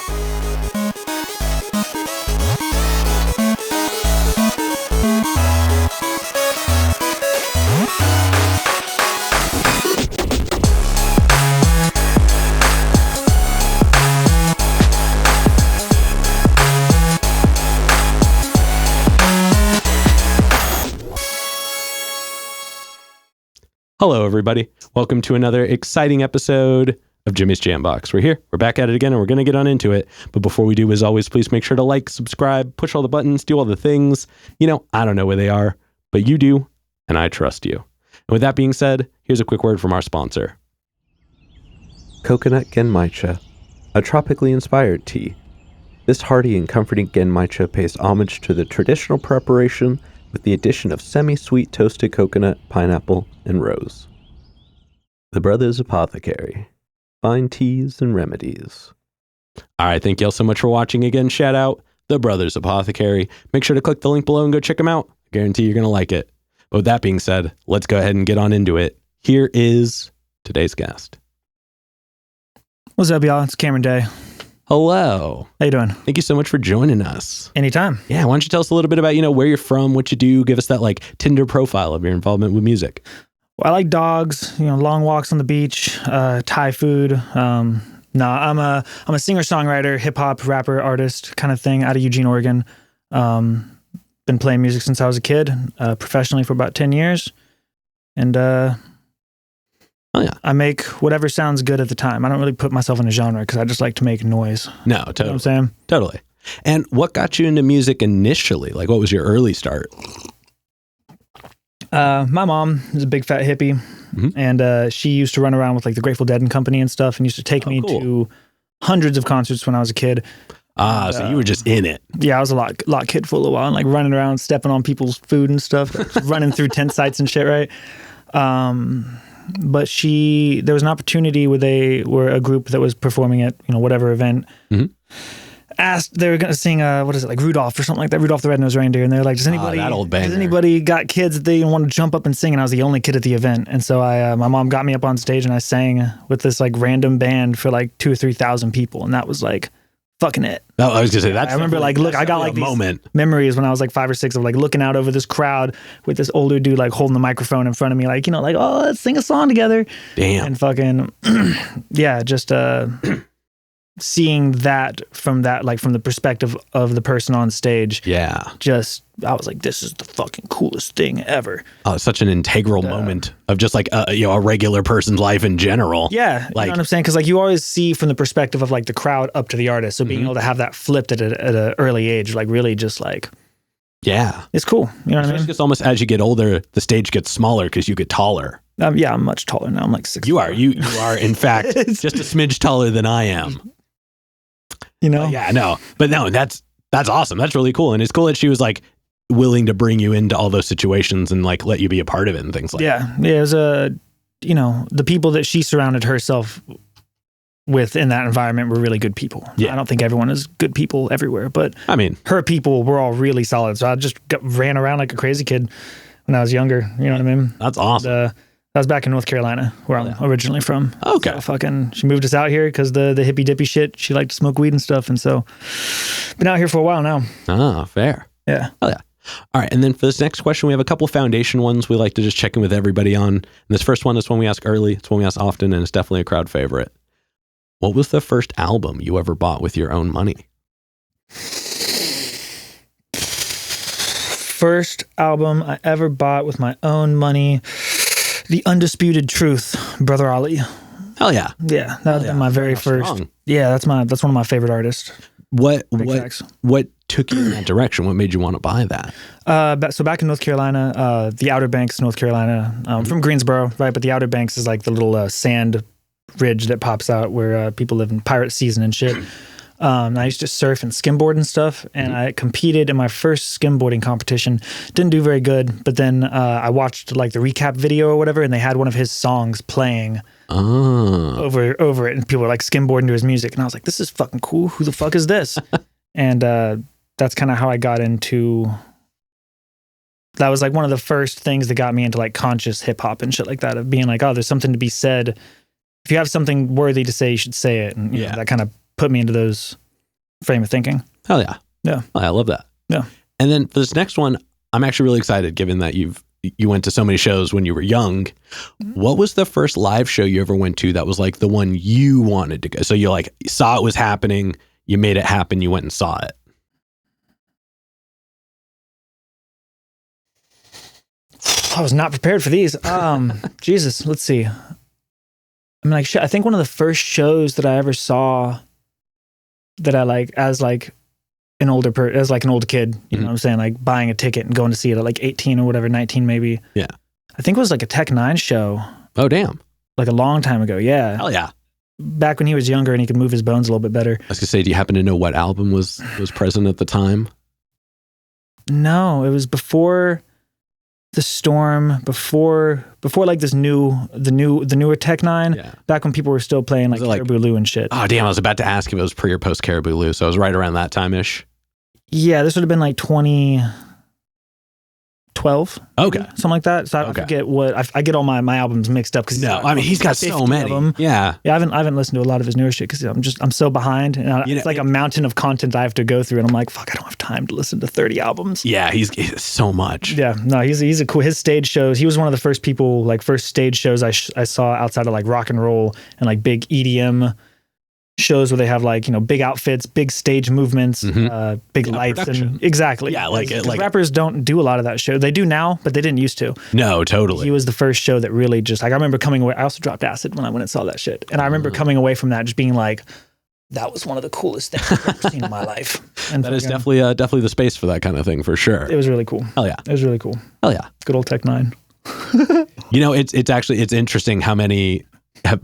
Hello, everybody. Welcome to another exciting episode of Jimmy's JamBox. We're here. We're back at it again, and we're going to get on into it. But before we do, as always, please make sure to like, subscribe, push all the buttons, do all the things. You know, I don't know where they are, but you do, and I trust you. And with that being said, here's a quick word from our sponsor. Coconut Genmaicha, a tropically inspired tea. This hearty and comforting Genmaicha pays homage to the traditional preparation with the addition of semi-sweet toasted coconut, pineapple, and rose. The Brothers Apothecary. Fine teas and remedies. All right, thank you all so much for watching again. Shout out The Brothers Apothecary. Make sure to click the link below and go check them out. I guarantee you're going to like it. But with that being said, let's go ahead and get on into it. Here is today's guest. What's up, y'all? It's Cameron Daye. Hello. How you doing? Thank you so much for joining us. Anytime. Yeah, why don't you tell us a little bit about, where you're from, what you do, give us that Tinder profile of your involvement with music. Well, I like dogs, long walks on the beach, Thai food. I'm a singer-songwriter, hip-hop, rapper, artist kind of thing out of Eugene, Oregon. Been playing music since I was a kid, professionally for about 10 years. And I make whatever sounds good at the time. I don't really put myself in a genre because I just like to make noise. No, totally. You know what I'm saying? Totally. And what got you into music initially? What was your early start? My mom is a big fat hippie, and she used to run around with the Grateful Dead and Company and stuff, and used to take me to hundreds of concerts when I was a kid. So you were just in it. Yeah, I was a lot kid for a little while, and running around, stepping on people's food and stuff, running through tent sites and shit, right? But there was an opportunity where they were a group that was performing at, whatever event, asked, they were going to sing, Rudolph or something like that, Rudolph the Red-Nosed Reindeer. And they're like, that old banger. Does anybody got kids that they want to jump up and sing? And I was the only kid at the event. And so my mom got me up on stage and I sang with this random band for 2,000 or 3,000 people. And that was fucking it. Oh, I was gonna say that's. I remember look, I got these memories when I was 5 or 6 of looking out over this crowd with this older dude holding the microphone in front of me, oh, let's sing a song together. Damn. And fucking yeah, just seeing that from the perspective of the person on stage. Yeah. I was like, this is the fucking coolest thing ever. Oh, it's such an integral moment of just a regular person's life in general. Yeah. You know what I'm saying? Because you always see from the perspective of the crowd up to the artist. So being able to have that flipped at an early age, really just yeah, it's cool. You know what I mean? It's almost as you get older, the stage gets smaller because you get taller. Yeah, I'm much taller now. I'm 6'. You are, in fact, just a smidge taller than I am. Yeah, no, but no, that's awesome. That's really cool. And it's cool that she was willing to bring you into all those situations and let you be a part of it and things like that. Yeah. It was the people that she surrounded herself with in that environment were really good people. Yeah. I don't think everyone is good people everywhere, but I mean, her people were all really solid. So I just ran around like a crazy kid when I was younger. You know what I mean? That's awesome. I was back in North Carolina, where I'm originally from. Okay. So she moved us out here because the hippy dippy shit. She liked to smoke weed and stuff, and so been out here for a while now. Ah, fair. Yeah. Oh yeah. All right, and then for this next question, we have a couple of foundation ones we like to just check in with everybody on. And this first one is one we ask early. It's one we ask often, and it's definitely a crowd favorite. What was the first album you ever bought with your own money? First album I ever bought with my own money. The Undisputed Truth, Brother Ali. Hell yeah. Yeah, that was my very first. Strong. Yeah, that's one of my favorite artists. What took you in that direction? What made you want to buy that? So back in North Carolina, the Outer Banks, North Carolina, from Greensboro, right? But the Outer Banks is the little sand ridge that pops out where people live in pirate season and shit. I used to surf and skimboard and stuff, and I competed in my first skimboarding competition. Didn't do very good, but then I watched the recap video or whatever, and they had one of his songs playing over it, and people were skimboarding to his music, and I was like, this is fucking cool. Who the fuck is this? And that's kind of how I got into. That was one of the first things that got me into conscious hip hop and shit like that, of being oh, there's something to be said. If you have something worthy to say, you should say it, and that kind of put me into those frame of thinking. Hell yeah. Yeah. Oh, I love that. Yeah. And then for this next one, I'm actually really excited given that you went to so many shows when you were young. What was the first live show you ever went to that was like the one you wanted to go? So you like saw it was happening, you made it happen, you went and saw it. I was not prepared for these. Jesus, let's see. I mean, like, I think one of the first shows that I ever saw that I like as like an older kid, you know what I'm saying? Like buying a ticket and going to see it at like 18 or whatever, 19 maybe. Yeah. I think it was like a Tech Nine show. Oh, damn. Like a long time ago. Yeah. Hell yeah. Back when he was younger and he could move his bones a little bit better. I was gonna say, do you happen to know what album was present at the time? No, it was before The Storm, before like the newer Tech Nine. Yeah. Back when people were still playing like Caribou Lou and shit. Oh damn, I was about to ask if it was pre or post Caribou Lou, so I was right around that time-ish. Yeah, this would have been like 2012. Okay. Something like that. So I forget what I get all my albums mixed up because he's got so many. Yeah. Yeah, I haven't listened to a lot of his newer shit because I'm so behind, and it's like a mountain of content I have to go through, and I'm like, fuck, I don't have time to listen to 30 albums. Yeah, he's so much. Yeah, no, he's a cool. His stage shows. He was one of the first people, like first stage shows I saw outside of like rock and roll and like big EDM shows where they have like, you know, big outfits, big stage movements, big lights, production. and exactly. Yeah, like rappers don't do a lot of that show. They do now, but they didn't used to. No, totally. He was the first show that really just like, I remember coming away. I also dropped acid when I went and saw that shit, and I remember coming away from that just being like, that was one of the coolest things I've ever seen in my life. And that is definitely the space for that kind of thing for sure. It was really cool. Hell yeah. It was really cool. Hell yeah. Good old Tech Nine. You know, it's interesting how many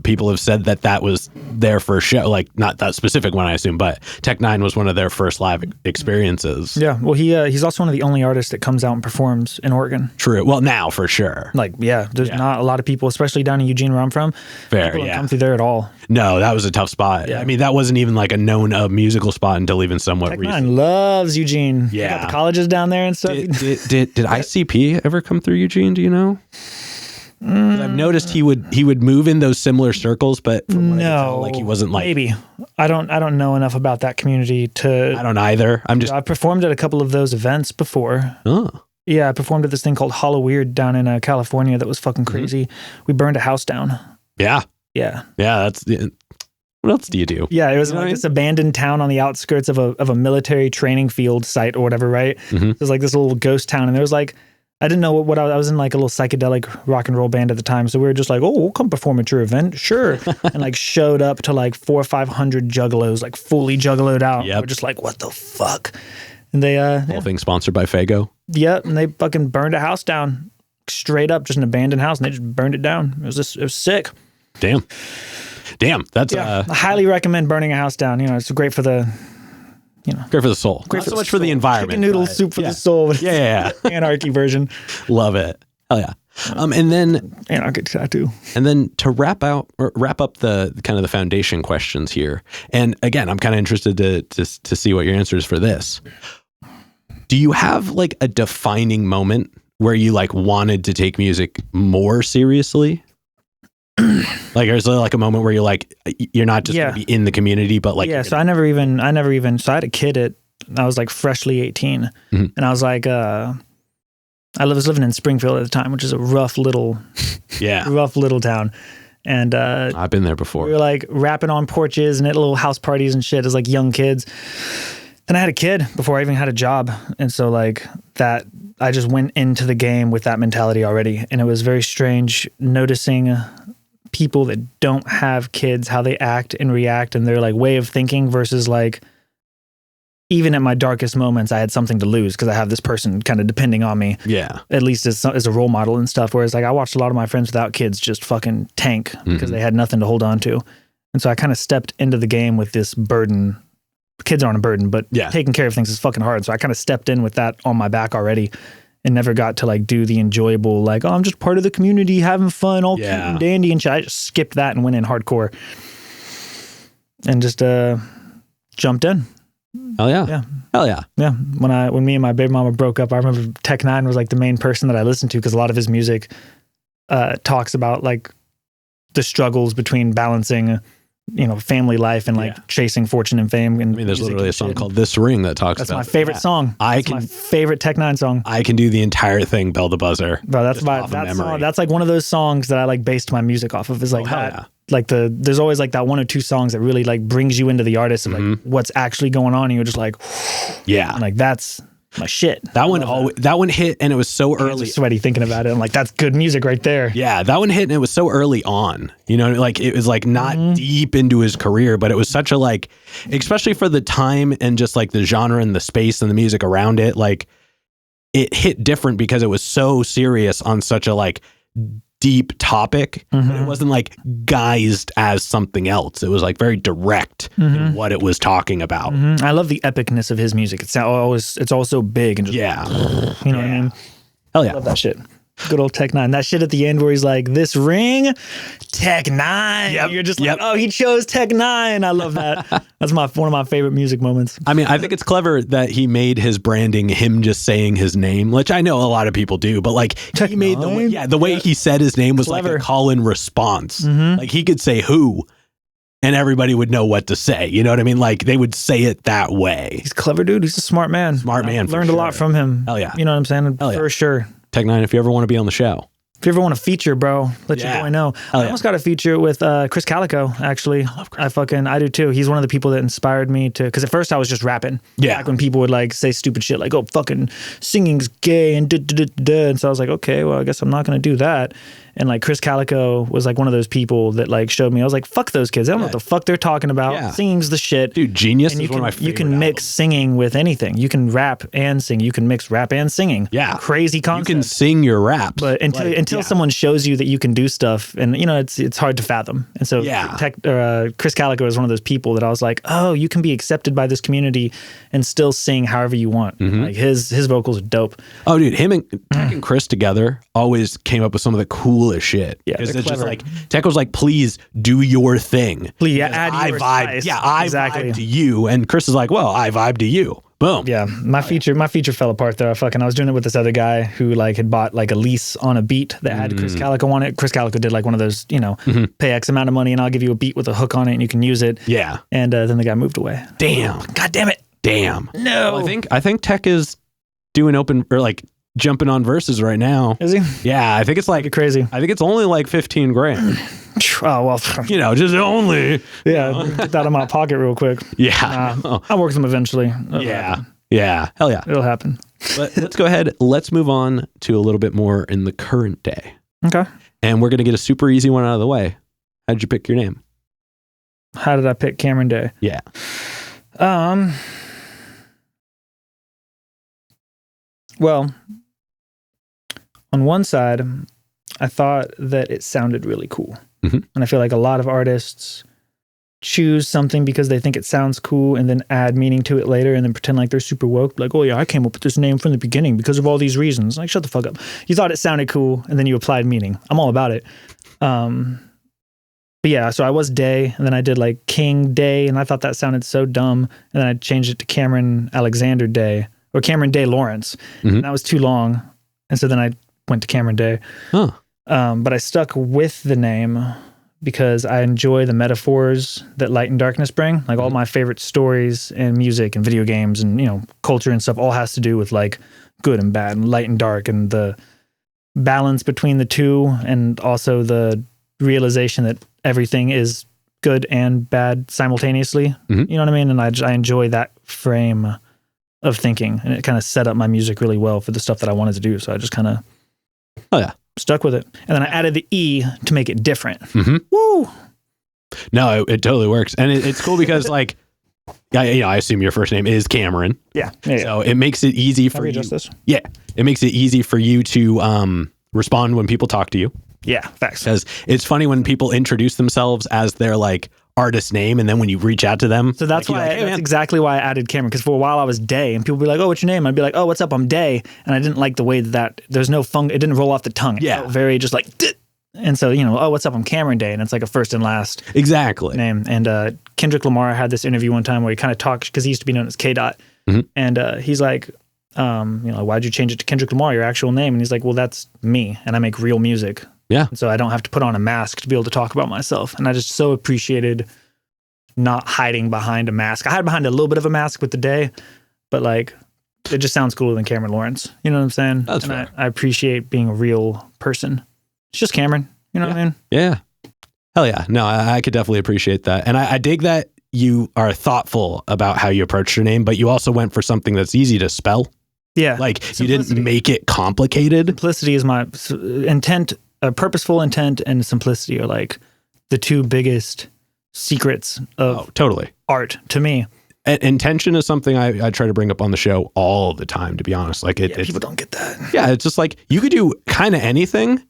people have said that was their first show, like not that specific one, I assume, but Tech Nine was one of their first live experiences. Yeah, well, he's also one of the only artists that comes out and performs in Oregon. True. Well, now for sure. Like, yeah, there's not a lot of people, especially down in Eugene where I'm from. Fair, people don't come through there at all. No, that was a tough spot. Yeah. I mean, that wasn't even like a known musical spot until even somewhat Tech recent. Nine loves Eugene. Yeah, got the colleges down there and stuff. Did ICP ever come through Eugene? Do you know? I've noticed he would move in those similar circles, but from what I could tell, like he wasn't like. Maybe I don't know enough about that community to. I don't either. I've performed at a couple of those events before. Oh. Yeah, I performed at this thing called Hollow Weird down in California. That was fucking crazy. We burned a house down. Yeah. Yeah. Yeah. What else do you do? Yeah, it was like this abandoned town on the outskirts of a military training field site or whatever, right? It was like this little ghost town, and there was like. I didn't know what I was in, like a little psychedelic rock and roll band at the time. So we were just like, oh, we'll come perform at your event. Sure. And like showed up to like 400 or 500 juggalos, like fully juggaloed out. Yep. We're just like, what the fuck? And they, whole thing sponsored by Fago. Yeah. And they fucking burned a house down straight up, just an abandoned house. And they just burned it down. It was sick. Damn. That's, I highly recommend burning a house down. You know, it's great for the, great for the soul. Great Not so much for the environment. Chicken noodle soup for the soul. Yeah. Anarchy version. Love it. Hell yeah. And then anarchy tattoo. And then to wrap up the kind of the foundation questions here. And again, I'm kind of interested to see what your answer is for this. Do you have like a defining moment where you like wanted to take music more seriously? Like, is there like a moment where you're like, you're not just gonna be in the community, but like, so I never even, so I had a kid I was like freshly 18 and I was like, I was living in Springfield at the time, which is a rough little town. And, I've been there before. We were like rapping on porches and at little house parties and shit as like young kids. And I had a kid before I even had a job. And so like that, I just went into the game with that mentality already. And it was very strange noticing people that don't have kids, how they act and react and their like way of thinking versus like, even at my darkest moments, I had something to lose because I have this person kind of depending on me. Yeah. At least as a role model and stuff. Whereas like I watched a lot of my friends without kids just fucking tank because they had nothing to hold on to. And so I kind of stepped into the game with this burden. Kids aren't a burden, but taking care of things is fucking hard. So I kind of stepped in with that on my back already and never got to like do the enjoyable, like, oh, I'm just part of the community, having fun, all cute and dandy and shit. I just skipped that and went in hardcore and just jumped in. Hell yeah. Yeah. Hell yeah. Yeah. When me and my baby mama broke up, I remember Tech Nine was like the main person that I listened to because a lot of his music talks about like the struggles between balancing family life and like chasing fortune and fame. And I mean, there's literally a song called This Ring that talks That's about my favorite song. That's my favorite Tech Nine song. I can do the entire thing, Bell the Buzzer. Bro, that's that's like one of those songs that I like based my music off of. Is like like there's always like that one or two songs that really like brings you into the artist and like what's actually going on, and you're just like, and like that's my shit. That one hit, and it was so early. Sweaty thinking about it. I'm like, that's good music right there. Yeah, that one hit, and it was so early on. Like it was like not deep into his career, but it was such a like, especially for the time and just like the genre and the space and the music around it, like it hit different because it was so serious on such a like deep topic. It wasn't like guised as something else. It was like very direct in what it was talking about. I love the epicness of his music. It's all so big and just you know what I mean? Hell yeah. I love that shit. Good old Tech Nine. That shit at the end where he's like, this ring, Tech Nine. Yep. You're just like, oh, he chose Tech Nine. I love that. That's one of my favorite music moments. I mean, I think it's clever that he made his branding him just saying his name, which I know a lot of people do, but like he made the way he said his name was clever. Like a call-in response. Like he could say who, and everybody would know what to say. You know what I mean? Like they would say it that way. He's a clever dude. He's a smart man. Learned a lot from him. Hell yeah. You know what I'm saying? For sure. Tech Nine, if you ever want to be on the show. If you ever want to feature, bro, let your boy know. I almost got a feature with Chris Calico, actually. I love Chris. I do too. He's one of the people that inspired me to, because at first I was just rapping. Yeah. Back when people would like say stupid shit like, oh, fucking singing's gay and da-da-da-da. And so I was like, okay, well, I guess I'm not going to do that. And like Chris Calico was like one of those people that like showed me. I was like, fuck those kids. I don't know what the fuck they're talking about. Yeah. Singing's the shit. Dude, Genius is one of my favorite You can mix singing with anything. You can rap and sing. You can mix rap and singing. Yeah. Crazy concept. You can sing your raps. But until someone shows you that you can do stuff, and it's hard to fathom. And so Chris Calico is one of those people that I was like, oh, you can be accepted by this community and still sing however you want. Like his vocals are dope. Oh, dude, him and Tech and Chris together always came up with some of the coolest shit. Yeah, because it's just like Tech was like, please do your thing. Please add your spice. Yeah, I vibe to you, and Chris is like, well, I vibe to you. Boom. Yeah, my feature fell apart there. I was doing it with this other guy who like had bought like a lease on a beat that had Chris Calico on it. Chris Calico did like one of those, pay X amount of money and I'll give you a beat with a hook on it and you can use it. Yeah. And then the guy moved away. Damn. God damn it. Damn. No. Well, I think Tech is doing open or like jumping on verses right now. Is he? Yeah, I think it's like crazy. I think it's only like 15 grand. Oh, well, just only. Yeah, get that out of my pocket real quick. Yeah. I'll work them eventually. Yeah. Hell yeah. It'll happen. But let's go ahead. Let's move on to a little bit more in the current day. Okay. And we're going to get a super easy one out of the way. How did you pick your name? How did I pick Cameron Daye? Yeah. Well, on one side, I thought that it sounded really cool. And I feel like a lot of artists choose something because they think it sounds cool and then add meaning to it later and then pretend like they're super woke. Like, oh yeah, I came up with this name from the beginning because of all these reasons. Like, shut the fuck up. You thought it sounded cool and then you applied meaning. I'm all about it. But yeah, so I was Day and then I did like King Day and I thought that sounded so dumb. And then I changed it to Cameron Alexander Day or Cameron Daye Lawrence. And that was too long. And so then I went to Cameron Daye. Huh. But I stuck with the name because I enjoy the metaphors that light and darkness bring. Like all my favorite stories and music and video games and, culture and stuff all has to do with like good and bad and light and dark and the balance between the two and also the realization that everything is good and bad simultaneously. You know what I mean? And I enjoy that frame of thinking and it kind of set up my music really well for the stuff that I wanted to do. So I just kind of stuck with it. And then I added the E to make it different. Woo! No, it totally works. And it's cool because like, I assume your first name is Cameron. Yeah. So it makes it easy for you. This? Yeah. It makes it easy for you to respond when people talk to you. Yeah, facts. Because it's funny when people introduce themselves as their like artist name, and then when you reach out to them, so that's why that's exactly why I added Cameron. Because for a while I was Day, and people would be like, "Oh, what's your name?" I'd be like, "Oh, what's up? I'm Day," and I didn't like the way that there's no it didn't roll off the tongue. It felt very just like, and so oh, what's up? I'm Cameron Daye, and it's like a first and last name. And Kendrick Lamar had this interview one time where he kind of talked because he used to be known as K. Dot, and he's like, why'd you change it to Kendrick Lamar, your actual name? And he's like, well, that's me, and I make real music. Yeah. And so I don't have to put on a mask to be able to talk about myself. And I just so appreciated not hiding behind a mask. I hide behind a little bit of a mask with the Daye, but like it just sounds cooler than Cameron Lawrence. You know what I'm saying? That's fair. I appreciate being a real person. It's just Cameron. You know what I mean? Yeah. Hell yeah. No, I could definitely appreciate that. And I dig that you are thoughtful about how you approach your name, but you also went for something that's easy to spell. Yeah. Like Simplicity. you didn't make it complicated. Simplicity is my intent. Purposeful intent and simplicity are like the two biggest secrets of totally art to me. Intention is something I try to bring up on the show all the time, to be honest. Like people don't get that. Yeah. It's just like you could do kind of anything.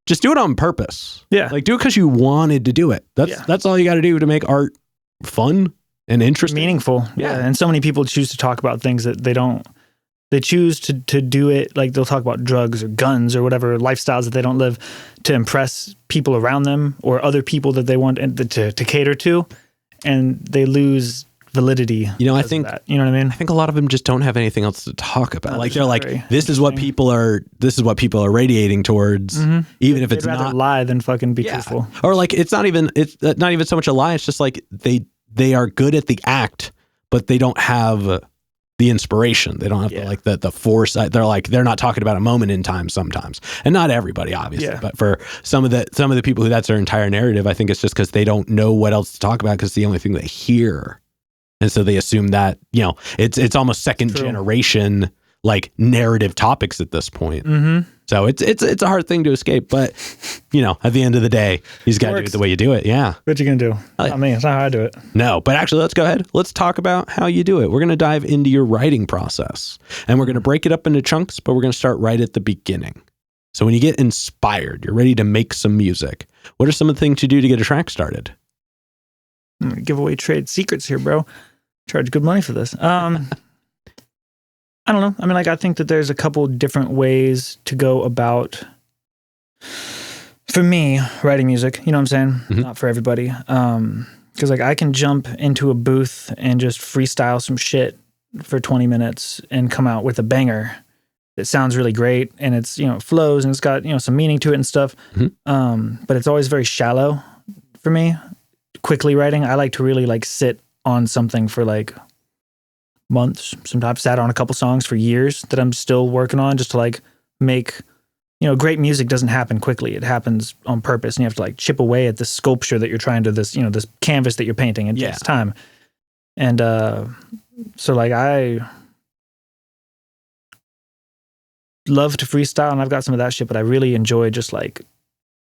Just do it on purpose. Yeah. Like do it because you wanted to do it. That's all you got to do to make art fun and interesting. Meaningful. Yeah. And so many people choose to talk about things that they choose to do it. Like they'll talk about drugs or guns or whatever lifestyles that they don't live to impress people around them or other people that they want to cater to. And they lose validity. I think that. You know what I mean? I think a lot of them just don't have anything else to talk about. Like they're like, this is what people are radiating towards, even if it's rather not lie than fucking be truthful. Or like it's not even so much a lie. It's just like they are good at the act, but they don't have the inspiration. They don't have the foresight. They're not talking about a moment in time sometimes, and not everybody obviously, but for some of the people who that's their entire narrative, I think it's just because they don't know what else to talk about because it's the only thing they hear. And so they assume that, it's almost second generation, like narrative topics at this point. Mm-hmm. So it's a hard thing to escape, but at the end of the day, you just got to do it the way you do it. Yeah. What you going to do? Not me. It's not how I do it. No, but actually let's go ahead. Let's talk about how you do it. We're going to dive into your writing process and we're going to break it up into chunks, but we're going to start right at the beginning. So when you get inspired, you're ready to make some music. What are some of the things you do to get a track started? I'm going to give away trade secrets here, bro. Charge good money for this. I don't know. I mean, like, I think that there's a couple different ways to go about, for me, writing music. You know what I'm saying? Mm-hmm. Not for everybody. Because, like, I can jump into a booth and just freestyle some shit for 20 minutes and come out with a banger that sounds really great. And it's, it flows and it's got, some meaning to it and stuff. Mm-hmm. But it's always very shallow for me. Quickly writing, I like to really, like, sit on something for like months. Sometimes I've sat on a couple songs for years that I'm still working on just to like make, great music doesn't happen quickly. It happens on purpose and you have to like chip away at this sculpture that you're trying to this canvas that you're painting. It takes time. And so like I love to freestyle and I've got some of that shit, but I really enjoy just like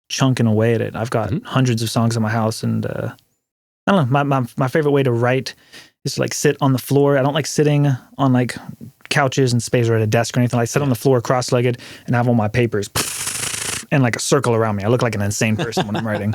chunking away at it. I've got hundreds of songs in my house and I don't know. My favorite way to write is to like sit on the floor. I don't like sitting on like couches and space or at a desk or anything. I sit on the floor cross-legged and have all my papers and like a circle around me. I look like an insane person when I'm writing.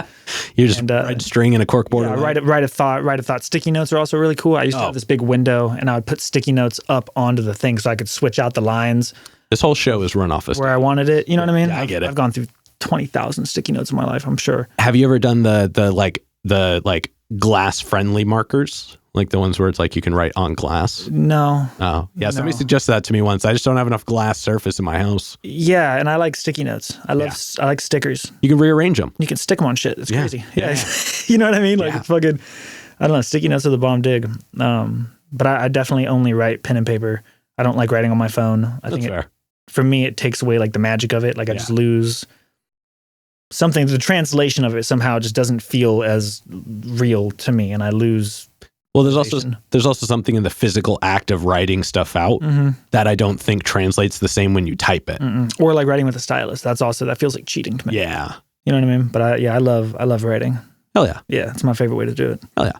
You're just red string and a corkboard. Yeah, write a thought. Sticky notes are also really cool. I used to have this big window and I would put sticky notes up onto the thing so I could switch out the lines. This whole show is run off this where I wanted it. You know what I mean? Yeah, I get it. I've gone through 20,000 sticky notes in my life, I'm sure. Have you ever done the glass friendly markers, like the ones where it's like you can write on glass? No. Oh yeah, somebody suggested that to me once. I just don't have enough glass surface in my house. Yeah, and I like sticky notes. I like stickers. You can rearrange them. You can stick them on shit. It's crazy. Yeah. You know what I mean? Like it's fucking, I don't know, sticky notes are the bomb dig. But I definitely only write pen and paper. I don't like writing on my phone. I think fair. For me it takes away like the magic of it. Like I just lose something. The translation of it somehow just doesn't feel as real to me, and I lose. Well, there's also something in the physical act of writing stuff out that I don't think translates the same when you type it. Or like writing with a stylus. That feels like cheating to me. Yeah, you know what I mean. But I love writing. Hell yeah, yeah, it's my favorite way to do it. Hell yeah.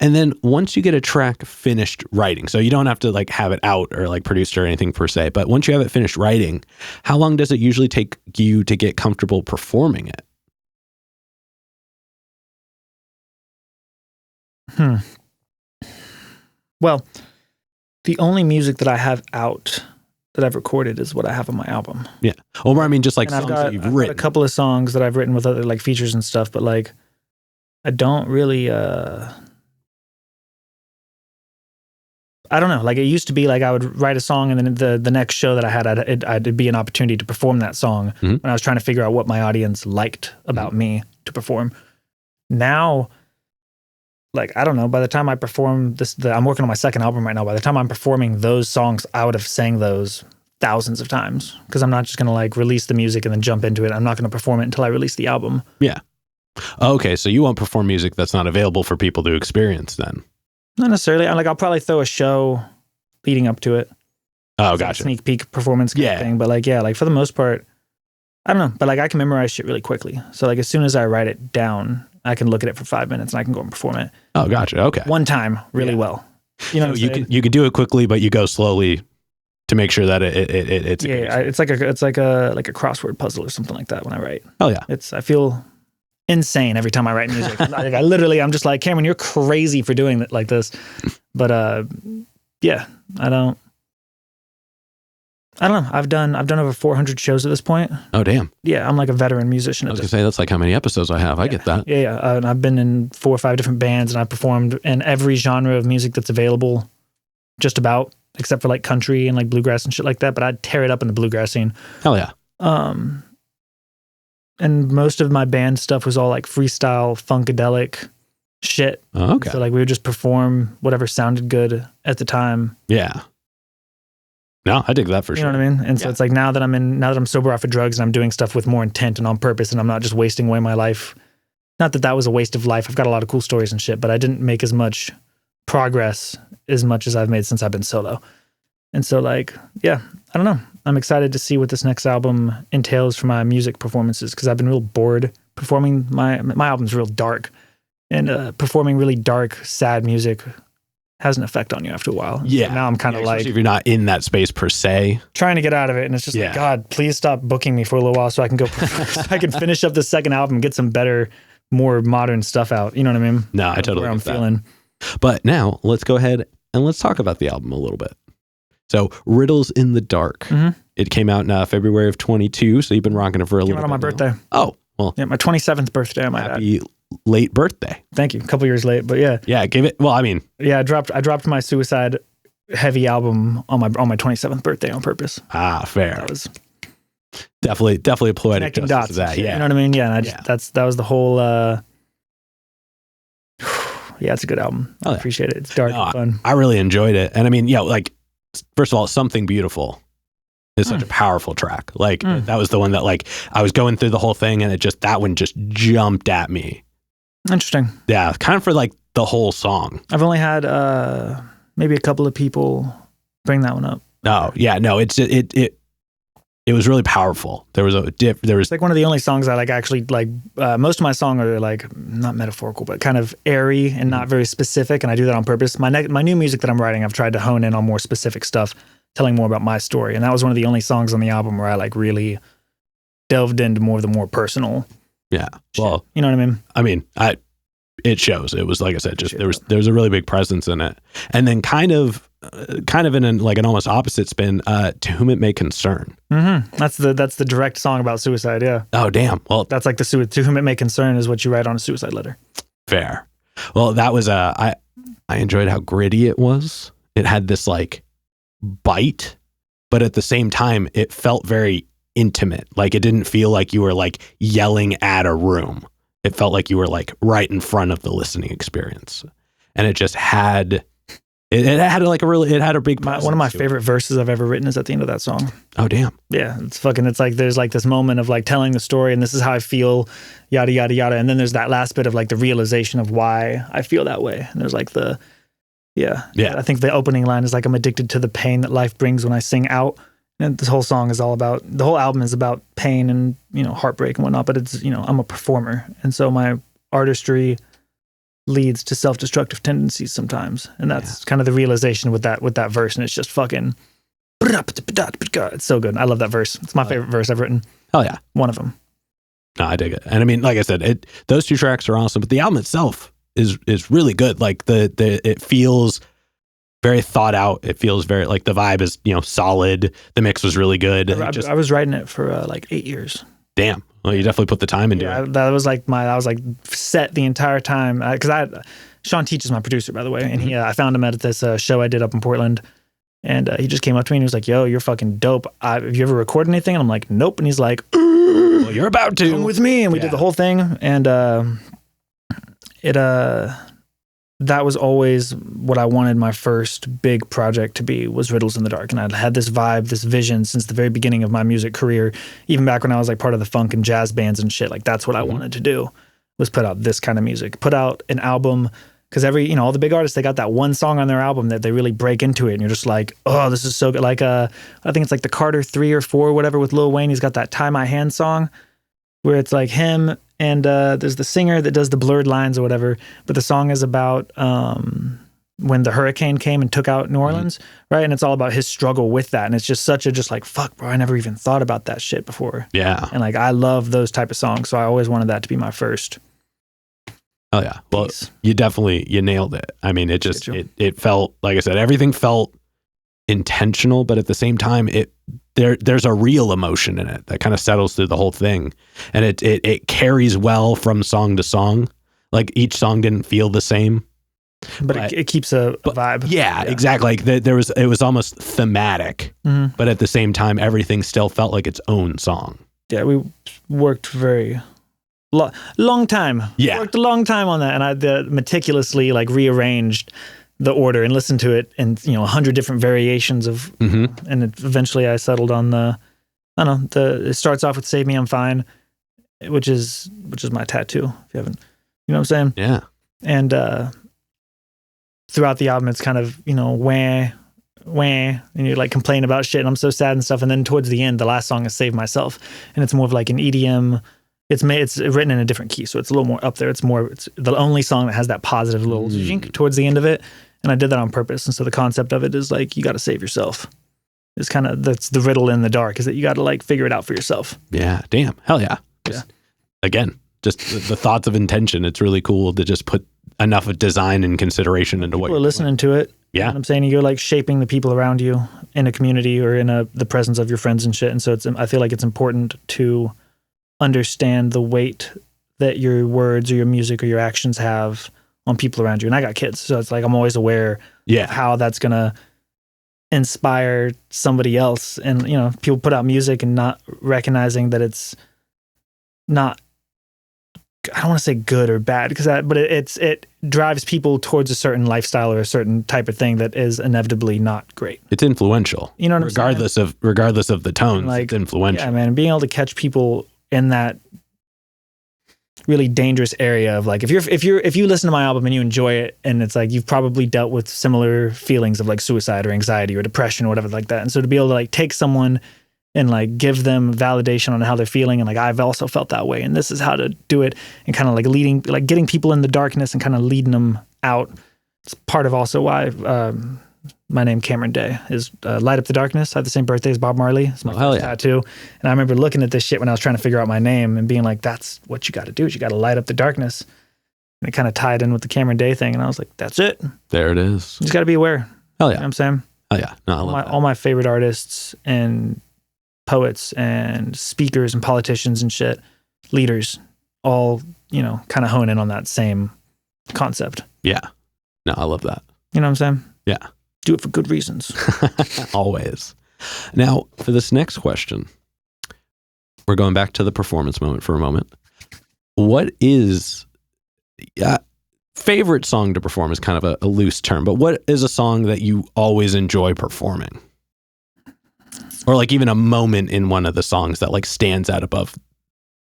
And then once you get a track finished writing, so you don't have to like have it out or like produced or anything per se, but once you have it finished writing, how long does it usually take you to get comfortable performing it? Well, the only music that I have out that I've recorded is what I have on my album. Yeah. Or I mean, just like songs that you've written. Got a couple of songs that I've written with other like features and stuff, but like I don't really I don't know. Like it used to be like I would write a song and then the next show that I had, it'd be an opportunity to perform that song when I was trying to figure out what my audience liked about me to perform. Now like, I don't know, by the time I perform I'm working on my second album right now. By the time I'm performing those songs, I would have sang those thousands of times, because I'm not just going to like release the music and then jump into it. I'm not going to perform it until I release the album. Yeah. Okay, so you won't perform music that's not available for people to experience then? Not necessarily. I'll probably throw a show leading up to it. Oh, Like gotcha. a sneak peek performance kind of thing. But like, yeah, like for the most part, I don't know. But like, I can memorize shit really quickly. So like, as soon as I write it down, I can look at it for 5 minutes and I can go and perform it. Oh, gotcha. Okay. One time, really well. You know, So you can do it quickly, but you go slowly to make sure that it's it's like a crossword puzzle or something like that when I write. Oh yeah. I feel insane every time I write music. I'm just like, Cameron, you're crazy for doing it like this. But yeah, I don't know. I've done over 400 shows at this point. Oh damn. Yeah, I'm like a veteran musician. I was gonna say that's like how many episodes I have. I get that. Yeah. And I've been in 4 or 5 different bands, and I've performed in every genre of music that's available, just about, except for like country and like bluegrass and shit like that. But I'd tear it up in the bluegrass scene. Hell yeah. And most of my band stuff was all like freestyle, funkadelic shit. Oh, okay. So like we would just perform whatever sounded good at the time. Yeah. No, I dig that for You sure. know what I mean? And so it's like now that I'm sober off of drugs and I'm doing stuff with more intent and on purpose, and I'm not just wasting away my life. Not that that was a waste of life. I've got a lot of cool stories and shit, but I didn't make as much progress as much as I've made since I've been solo. And so like, yeah, I don't know. I'm excited to see what this next album entails for my music performances, because I've been real bored performing. My album's real dark, and performing really dark, sad music has an effect on you after a while. Yeah. So now I'm kind of like, if you're not in that space per se, trying to get out of it, and it's just like, God, please stop booking me for a little while so I can go, so I can finish up the second album and get some better, more modern stuff out. You know what I mean? No, I totally where I'm get that. feeling. But now let's go ahead and let's talk about the album a little bit. So Riddles in the Dark. Mm-hmm. It came out in February of 22. So you've been rocking it for a little bit. Came out on my now. birthday. Oh, well. Yeah, my 27th birthday. I might add. Happy late birthday. Thank you. A couple years late, but yeah. Yeah, give it. Well, I mean, yeah, I dropped my Suicide heavy album on my 27th birthday on purpose. Fair. That was definitely a poetic connecting justice dots. to that. You Yeah. know what I mean? Yeah, and I just that was the whole. Yeah, it's a good album. I appreciate it. It's dark and fun. I really enjoyed it, and I mean, yeah, like first of all, Something Beautiful is such a powerful track. Like that was the one that like I was going through the whole thing, and that one just jumped at me. Interesting. Yeah, kind of for like the whole song. I've only had maybe a couple of people bring that one up. No, yeah, no, it was really powerful. There was It's like one of the only songs I like actually like. Most of my songs are like not metaphorical, but kind of airy and not very specific, and I do that on purpose. My new music that I'm writing, I've tried to hone in on more specific stuff, telling more about my story, and that was one of the only songs on the album where I like really delved into more of the more personal. Yeah, shit. well, you know what I mean. I mean, it shows. It was like I said, just there was a really big presence in it, and then kind of in like an almost opposite spin. To Whom It May Concern. Mm-hmm. That's the direct song about suicide. Yeah. Oh damn. Well, that's like To Whom It May Concern is what you write on a suicide letter. Fair. Well, that was I enjoyed how gritty it was. It had this like bite, but at the same time, it felt very intimate. Like it didn't feel like you were like yelling at a room. It felt like you were like right in front of the listening experience, and it just had. It had a big. One of my favorite verses I've ever written is at the end of that song. Oh damn! Yeah, it's like there's like this moment of like telling the story, and this is how I feel, yada yada yada, and then there's that last bit of like the realization of why I feel that way. And there's like I think the opening line is like, I'm addicted to the pain that life brings when I sing out. And this whole song is all about, the whole album is about pain and heartbreak and whatnot. But it's I'm a performer, and so my artistry leads to self-destructive tendencies sometimes, and that's kind of the realization with that verse, and it's just fucking it's so good. I love that verse. It's my favorite verse I've written. Hell yeah. One of them. No, I dig it. And I mean, like I said, those two tracks are awesome, but the album itself is really good. Like it feels very thought out. It feels very like the vibe is solid. The mix was really good. I was writing it for like 8 years. Damn. Well, you definitely put the time into it. That was like I was like set the entire time, because Sean Teach is my producer, by the way, and I found him at this show I did up in Portland, and he just came up to me and he was like, "Yo, you're fucking dope. Have you ever recorded anything?" And I'm like, "Nope." And he's like, "Well, you're about to come with me," and we did the whole thing, and that was always what I wanted my first big project to be, was Riddles in the Dark. And I'd had this vibe, this vision since the very beginning of my music career, even back when I was like part of the funk and jazz bands and shit. Like that's what I wanted to do, was put out this kind of music, put out an album. Because all the big artists, they got that one song on their album that they really break into it. And you're just like, oh, this is so good. Like, I think it's like the Carter 3 or 4 or whatever with Lil Wayne. He's got that Tie My Hand song where it's like him and there's the singer that does the blurred lines or whatever. But the song is about when the hurricane came and took out New Orleans, right? And it's all about his struggle with that. And it's just like, fuck, bro, I never even thought about that shit before. Yeah. And like, I love those type of songs. So I always wanted that to be my first. Oh yeah. Well, you nailed it. I mean, it felt, like I said, everything felt intentional, but at the same time, there's a real emotion in it that kind of settles through the whole thing. And it carries well from song to song. Like each song didn't feel the same. But it keeps a vibe. Yeah, exactly. Like it was almost thematic, but at the same time, everything still felt like its own song. Yeah, we worked very long time. Yeah, worked a long time on that, and I meticulously like rearranged the order and listened to it in 100 different variations of, and eventually I settled on it starts off with "Save Me, I'm Fine," which is my tattoo. If you haven't, you know what I'm saying? Yeah, and throughout the album, it's kind of wah, and you like complain about shit, and I'm so sad and stuff. And then towards the end, the last song is "Save Myself," and it's more of like an EDM. It's written in a different key, so it's a little more up there. It's the only song that has that positive little zink towards the end of it, and I did that on purpose. And so the concept of it is like you got to save yourself. It's kind of that's the riddle in the dark, is that you got to like figure it out for yourself. Yeah, damn, hell yeah. Again, just the thoughts of intention. It's really cool to just put enough of design and consideration into what you're listening to it. Yeah, you know what I'm saying, you're like shaping the people around you in a community or in the presence of your friends and shit. And so I feel like it's important to understand the weight that your words or your music or your actions have on people around you. And I got kids, so it's like I'm always aware of how that's gonna inspire somebody else. And people put out music and not recognizing that it's not, I don't want to say good or bad, but it drives people towards a certain lifestyle or a certain type of thing that is inevitably not great. It's influential. You know what I'm saying? Regardless of the tones, it's influential. Yeah, man, and being able to catch people in that really dangerous area of like, if you listen to my album and you enjoy it, and it's like you've probably dealt with similar feelings of like suicide or anxiety or depression or whatever like that, and so to be able to like take someone and like give them validation on how they're feeling, and like I've also felt that way, and this is how to do it, and kind of like getting people in the darkness and kind of leading them out. It's part of also why my name Cameron Daye is Light Up the Darkness. I have the same birthday as Bob Marley. It's my first tattoo. And I remember looking at this shit when I was trying to figure out my name and being like, that's what you got to do, is you got to light up the darkness. And it kind of tied in with the Cameron Daye thing. And I was like, that's it. There it is. You just got to be aware. Hell yeah. You know what I'm saying? Hell yeah. No, I love all my favorite artists and poets and speakers and politicians and shit, leaders, all, kind of hone in on that same concept. Yeah. No, I love that. You know what I'm saying? Yeah. Do it for good reasons. Always. Now, for this next question, we're going back to the performance moment for a moment. What is favorite song to perform is kind of a loose term, but what is a song that you always enjoy performing? Or like even a moment in one of the songs that like stands out above,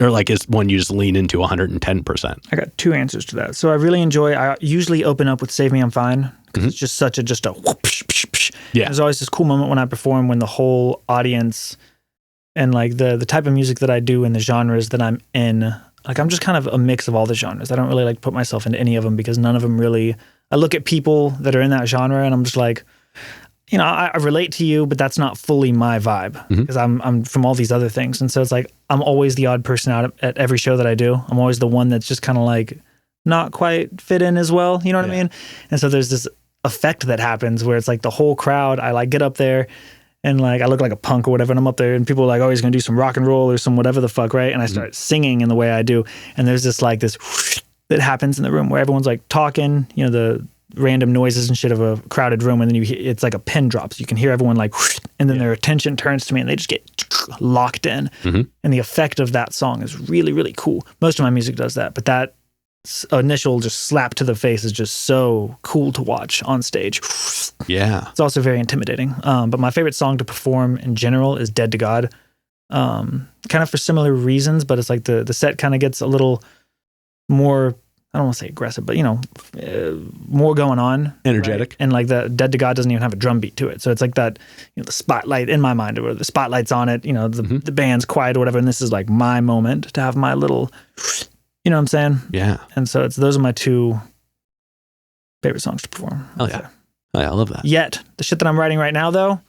or like is one you just lean into 110%? I got two answers to that. So I usually open up with "Save Me, I'm Fine," because it's just such a whoopsh, psh, psh. Yeah. There's always this cool moment when I perform, when the whole audience and like the type of music that I do and the genres that I'm in, like I'm just kind of a mix of all the genres. I don't really like put myself into any of them, because none of them really, I look at people that are in that genre and I'm just like, I relate to you, but that's not fully my vibe, because I'm from all these other things. And so it's like, I'm always the odd person out at every show that I do. I'm always the one that's just kind of like not quite fit in as well. You know what I mean? And so there's this effect that happens where it's like the whole crowd, I like get up there and like, I look like a punk or whatever. And I'm up there and people are like, oh, he's going to do some rock and roll or some whatever the fuck. Right. And I start singing in the way I do. And there's this like this whoosh that happens in the room where everyone's like talking, the random noises and shit of a crowded room, and then it's like a pin drops. You can hear everyone like whoosh, and then their attention turns to me and they just get locked in. And the effect of that song is really, really cool. Most of my music does that, but that initial just slap to the face is just so cool to watch on stage. Yeah. It's also very intimidating. But my favorite song to perform in general is Dead to God. Kind of for similar reasons, but it's like the set kind of gets a little more, I don't want to say aggressive, but more going on. Energetic. Right? And like the Dead to God doesn't even have a drum beat to it. So it's like that, the spotlight in my mind, where the spotlight's on it, the band's quiet or whatever. And this is like my moment to have my little, you know what I'm saying? Yeah. And so those are my 2 favorite songs to perform. Hell yeah. Oh yeah, I love that. Yet, the shit that I'm writing right now though,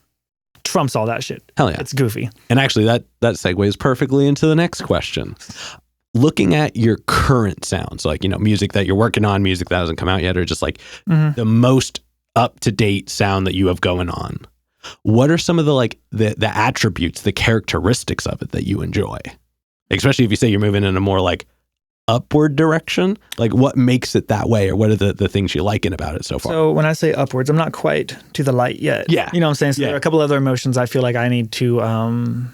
trumps all that shit. Hell yeah. It's goofy. And actually that segues perfectly into the next question. Looking at your current sounds, like, music that you're working on, music that hasn't come out yet, or just like the most up-to-date sound that you have going on, what are some of the attributes, the characteristics of it that you enjoy? Especially if you say you're moving in a more like upward direction, like what makes it that way, or what are the things you're liking about it so far? So when I say upwards, I'm not quite to the light yet. Yeah. You know what I'm saying? So there are a couple other emotions I feel like I need to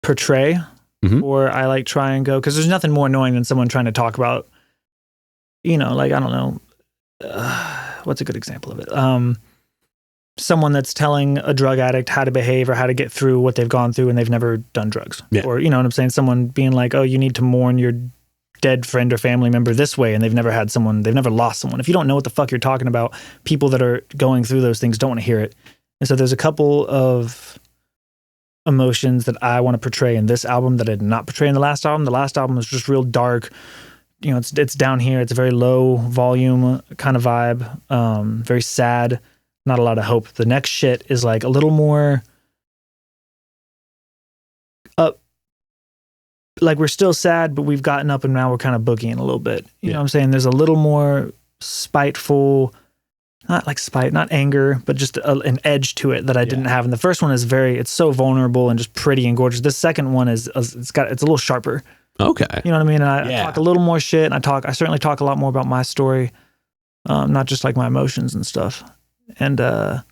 portray, or I like try and go, because there's nothing more annoying than someone trying to talk about, like, I don't know, what's a good example of it? Someone that's telling a drug addict how to behave or how to get through what they've gone through and they've never done drugs. Yeah. Or, you know what I'm saying? Someone being like, oh, you need to mourn your dead friend or family member this way, and they've never lost someone. If you don't know what the fuck you're talking about, people that are going through those things don't want to hear it. And so there's a couple of emotions that I want to portray in this album that I did not portray in the last album. The last album was just real dark. It's down here. It's a very low volume kind of vibe. Very sad. Not a lot of hope. The next shit is like a little more up. Like we're still sad, but we've gotten up and now we're kind of boogieing a little bit. You know what I'm saying? There's a little more spiteful, not like spite, not anger, but just an edge to it that I didn't have. And the first one is it's so vulnerable and just pretty and gorgeous. This second one it's a little sharper. Okay. You know what I mean? And I talk a little more shit, and I certainly talk a lot more about my story, not just like my emotions and stuff. And it's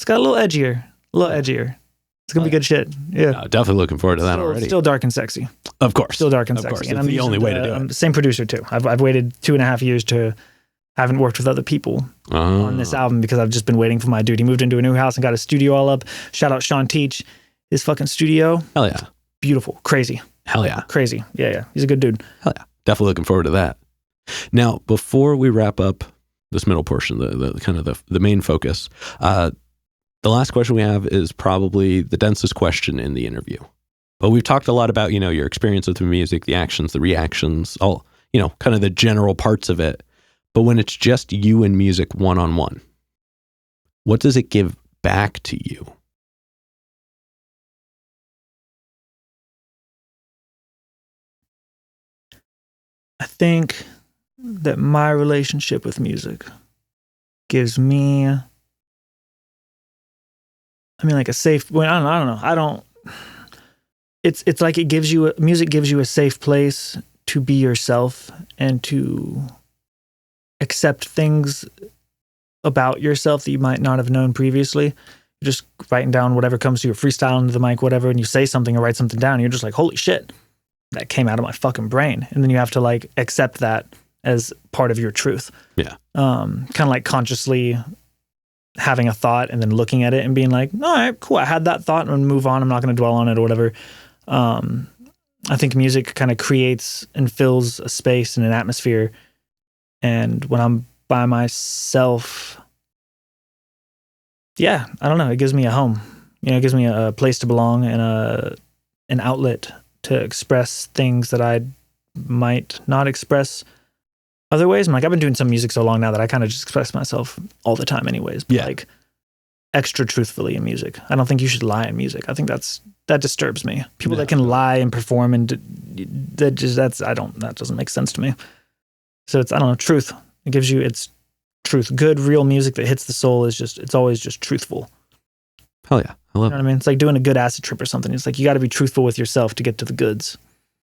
got a little edgier. It's gonna be good shit. Yeah, no, definitely looking forward to that already. Still dark and sexy. Of course, still dark and sexy. Course. And I'm the only way to do it. Same producer too. I've waited 2.5 years to. Haven't worked with other people on this album because I've just been waiting for my dude. He moved into a new house and got a studio all up. Shout out Sean Teach, his fucking studio. Hell yeah, beautiful, crazy. Hell yeah, crazy. Yeah. He's a good dude. Hell yeah, definitely looking forward to that. Now, before we wrap up this middle portion, the kind of the main focus, the last question we have is probably the densest question in the interview. But we've talked a lot about, your experience with the music, the actions, the reactions, all, kind of the general parts of it. But when it's just you and music one-on-one, what does it give back to you? I think that my relationship with music gives me, like a safe, I don't know. It's like music gives you a safe place to be yourself and to accept things about yourself that you might not have known previously. You're just writing down whatever comes to you, freestyle into the mic, whatever, and you say something or write something down, and you're just like, holy shit, that came out of my fucking brain. And then you have to like accept that as part of your truth. Yeah. Kind of like consciously having a thought and then looking at it and being like, all right, cool, I had that thought, and I'm gonna move on. I'm not going to dwell on it or whatever. I think music kind of creates and fills a space and an atmosphere. And when I'm by myself, I don't know, it gives me a home. It gives me a place to belong and an outlet to express things that I might not express other ways. I've been doing some music so long now that I kind of just express myself all the time anyways. But like extra truthfully in music. I don't think you should lie in music. I think that disturbs me. People that can lie and perform and that doesn't make sense to me. So it's, I don't know, truth. It gives you, it's truth. Good, real music that hits the soul it's always just truthful. Hell yeah. I love it. You know what I mean? It's like doing a good acid trip or something. It's like, you got to be truthful with yourself to get to the goods.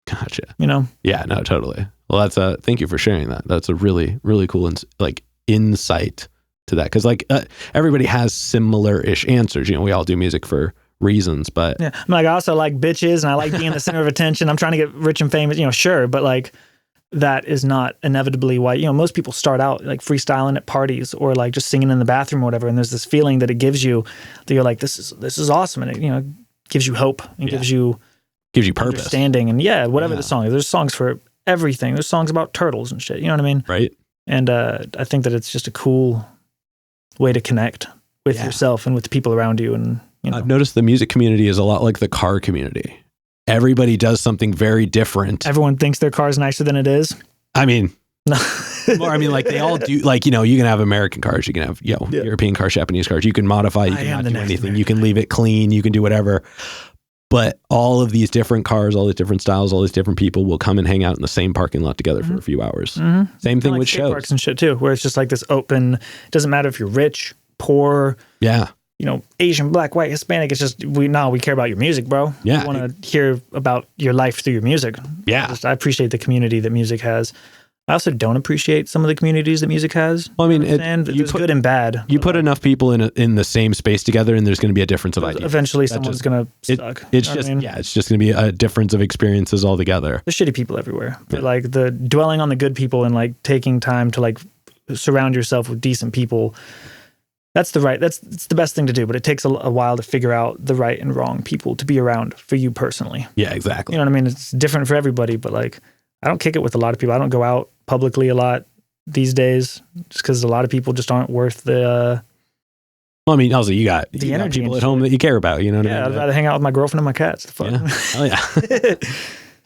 Gotcha. Yeah, no, totally. Well, that's thank you for sharing that. That's a really, really cool insight to that. Cause everybody has similar-ish answers. We all do music for reasons, but I also like bitches and I like being the center of attention. I'm trying to get rich and famous, sure. But that is not inevitably why, most people start out like freestyling at parties or like just singing in the bathroom or whatever. And there's this feeling that it gives you that you're like, this is awesome. And it, gives you hope and gives you purpose, understanding. And whatever the song is, there's songs for everything. There's songs about turtles and shit. You know what I mean? Right. And I think that it's just a cool way to connect with yourself and with the people around you. And, I've noticed the music community is a lot like the car community. Everybody does something very different. Everyone thinks their car's nicer than it is. I mean, like they all do, like, you can have American cars, you can have, European cars, Japanese cars, you can modify, you can not do anything, you can leave it clean, you can do whatever. But all of these different cars, all these different styles, all these different people will come and hang out in the same parking lot together for a few hours. Mm-hmm. Same thing with shows. Parks and shit too, where it's just like this open, it doesn't matter if you're rich, poor. Yeah. Asian, black, white, Hispanic. It's just, we care about your music, bro. Yeah. We want to hear about your life through your music. Yeah. I appreciate the community that music has. I also don't appreciate some of the communities that music has. Well, I mean, there's good and bad. You put enough people in the same space together and there's going to be a difference of ideas. Eventually someone's going to suck. It's just going to be a difference of experiences altogether. There's shitty people everywhere. But like the dwelling on the good people and like taking time to like surround yourself with decent people, it's the best thing to do, but it takes a while to figure out the right and wrong people to be around for you personally. Yeah, exactly. You know what I mean? It's different for everybody, but like, I don't kick it with a lot of people. I don't go out publicly a lot these days just because a lot of people just aren't worth the... Well, I mean, also you got energy people at home that you care about, you know what I mean? I'd rather hang out with my girlfriend and my cats. The fuck? Yeah. Hell yeah.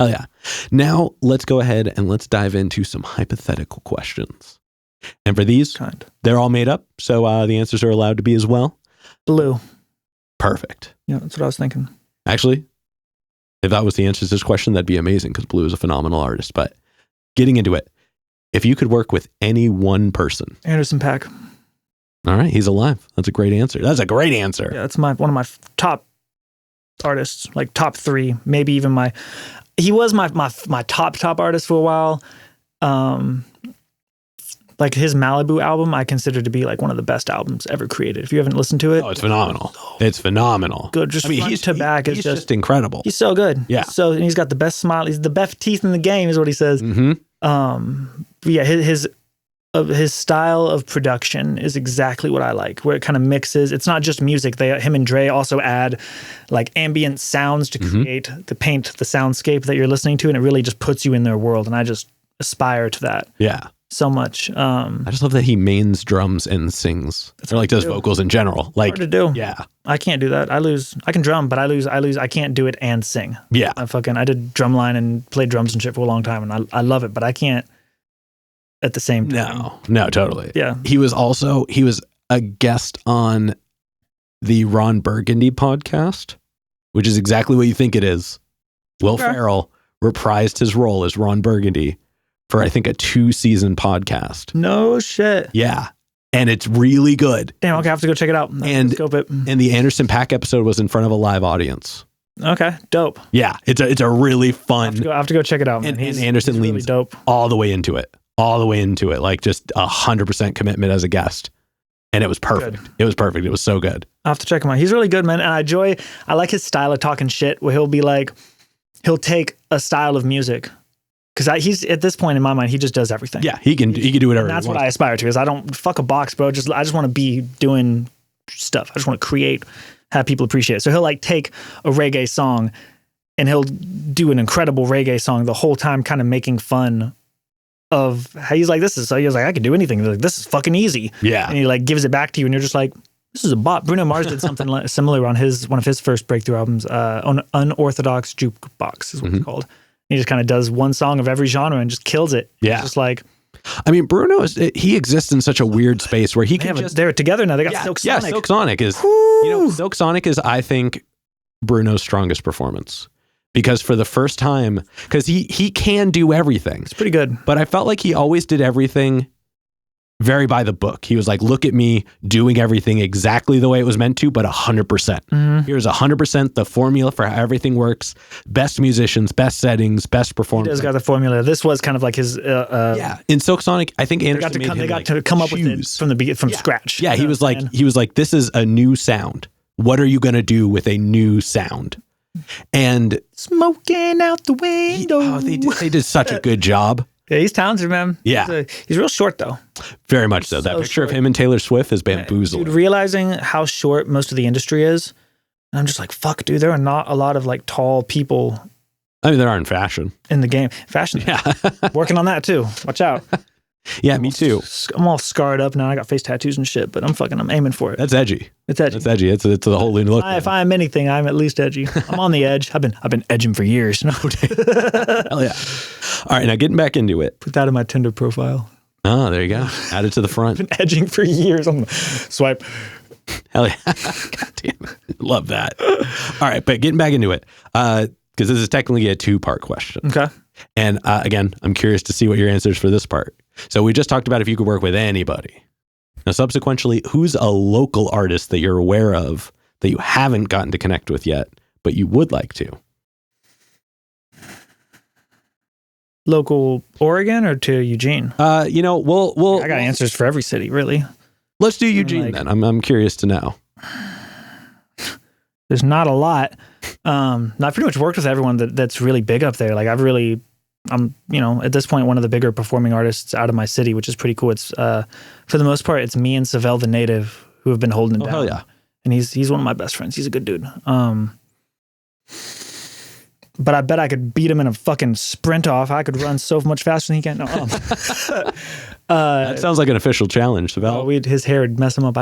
Hell yeah. Now let's go ahead and let's dive into some hypothetical questions. And for these, they're all made up, so the answers are allowed to be as well. Blue. Perfect. Yeah, that's what I was thinking. Actually, if that was the answer to this question, that'd be amazing because Blue is a phenomenal artist. But getting into it, if you could work with any one person. Anderson .Paak. All right, he's alive. That's a great answer. That's a great answer. Yeah, that's one of my top artists, like top 3, maybe even he was my top artist for a while. Like his Malibu album, I consider to be like one of the best albums ever created. If you haven't listened to it, it's phenomenal. It's phenomenal. Good. Just front to back is just incredible. He's so good. Yeah. And he's got the best smile. He's the best teeth in the game, is what he says. Mm-hmm. His style of production is exactly what I like, where it kind of mixes. It's not just music. Him and Dre also add like ambient sounds to create the soundscape that you're listening to, and it really just puts you in their world. And I just aspire to that. Yeah. So much. I just love that he mains drums and sings. Or like does vocals in general. Like hard to do. Yeah. I can't do that. I can drum, but I lose. I can't do it and sing. Yeah. I did drumline and played drums and shit for a long time, and I love it, but I can't at the same time. No, totally. Yeah. He was a guest on the Ron Burgundy podcast, which is exactly what you think it is. Will Ferrell reprised his role as Ron Burgundy for, I think, a 2-season podcast. No shit. Yeah. And it's really good. Damn, okay, I have to go check it out. And the Anderson .Paak episode was in front of a live audience. Okay, dope. Yeah, it's a really fun... I have to go check it out, man. And Anderson leans really dope. all the way into it. Like just 100% commitment as a guest. And it was perfect. Good. It was perfect. It was so good. I'll have to check him out. He's really good, man. And I like his style of talking shit, where he'll take a style of music. Because he's at this point in my mind, he just does everything. Yeah, he can do whatever. And that's what I aspire to. Is I don't fuck a box, bro. I just want to be doing stuff. I just want to create, have people appreciate it. So he'll take a reggae song, and he'll do an incredible reggae song the whole time, kind of making fun of how he's like, this is. So he was like, I can do anything. He's like, this is fucking easy. Yeah, and he gives it back to you, and you're just like, this is a bop. Bruno Mars did something similar on one of his first breakthrough albums, on Unorthodox Jukebox is what it's called. He just kind of does one song of every genre and just kills it. Yeah. It's just I mean, Bruno he exists in such a weird space where he can they're together now. They got Silk Sonic. Yeah, Silk Sonic is, Silk Sonic is, I think, Bruno's strongest performance. Because for the first time, because he can do everything. It's pretty good. But I felt like he always did everything very by the book. He was like, look at me doing everything exactly the way it was meant to, but 100%. Mm-hmm. Here's 100% the formula for how everything works. Best musicians, best settings, best performance. He does got the formula. This was kind of like his... In Silk Sonic, I think Anderson they got to come up with it from scratch. Yeah, he was like, this is a new sound. What are you going to do with a new sound? And smoking out the window. They did such a good job. Yeah, he's talented, man. Yeah. He's real short, though. Very much so. That picture short. of him and Taylor Swift is bamboozling. Dude, realizing how short most of the industry is, I'm just like, fuck, dude, there are not a lot of like tall people. I mean, there are in fashion. In the game. Fashion. Yeah. Working on that, too. Watch out. Yeah, me too. I'm all scarred up now. I got face tattoos and shit, but I'm aiming for it. That's edgy. It's edgy. That's edgy. It's a whole new look. If I'm anything, I'm at least edgy. I'm on the edge. I've been edging for years. No. Hell yeah. All right, now getting back into it. Put that in my Tinder profile. Oh, there you go. Add it to the front. I've been edging for years. I'm swipe. Hell yeah. God damn it. Love that. All right, but getting back into it, because this is technically a 2-part question. Okay. And again, I'm curious to see what your answer is for this part. So we just talked about if you could work with anybody. Now, subsequently, who's a local artist that you're aware of that you haven't gotten to connect with yet, but you would like to? Local Oregon or to Eugene? We'll I got answers for every city, really. Let's do Eugene then. I'm curious to know. There's not a lot. I've pretty much worked with everyone that's really big up there. Like I'm at this point one of the bigger performing artists out of my city, which is pretty cool. It's for the most part it's me and Savell the Native who have been holding it down. Hell yeah. And he's one of my best friends. He's a good dude. But I bet I could beat him in a fucking sprint off. I could run so much faster than he can. No, that sounds like an official challenge, Savell. His hair would mess him up.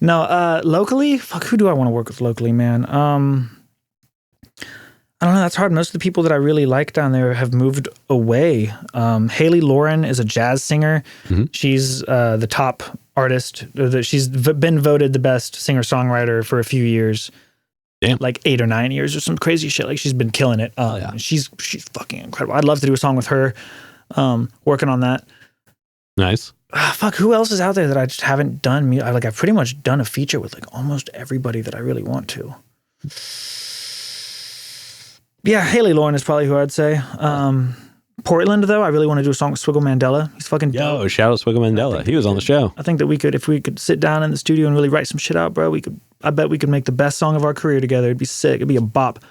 No, locally, fuck, who do I want to work with locally, man? I don't know. That's hard. Most of the people that I really like down there have moved away. Haley Lauren is a jazz singer. Mm-hmm. She's the top artist. She's been voted the best singer-songwriter for a few years. Damn. Like 8 or 9 years or some crazy shit. Like she's been killing it. Yeah. She's fucking incredible. I'd love to do a song with her. Working on that. Nice. Fuck, who else is out there that I just haven't done? I've pretty much done a feature with like almost everybody that I really want to. Yeah, Haley Lauren is probably who I'd say. Portland, though, I really want to do a song with Swiggle Mandela. He's fucking dope. Yo, shout out Swiggle Mandela. He was on the show. I think that if we could sit down in the studio and really write some shit out, bro, I bet we could make the best song of our career together. It'd be sick. It'd be a bop.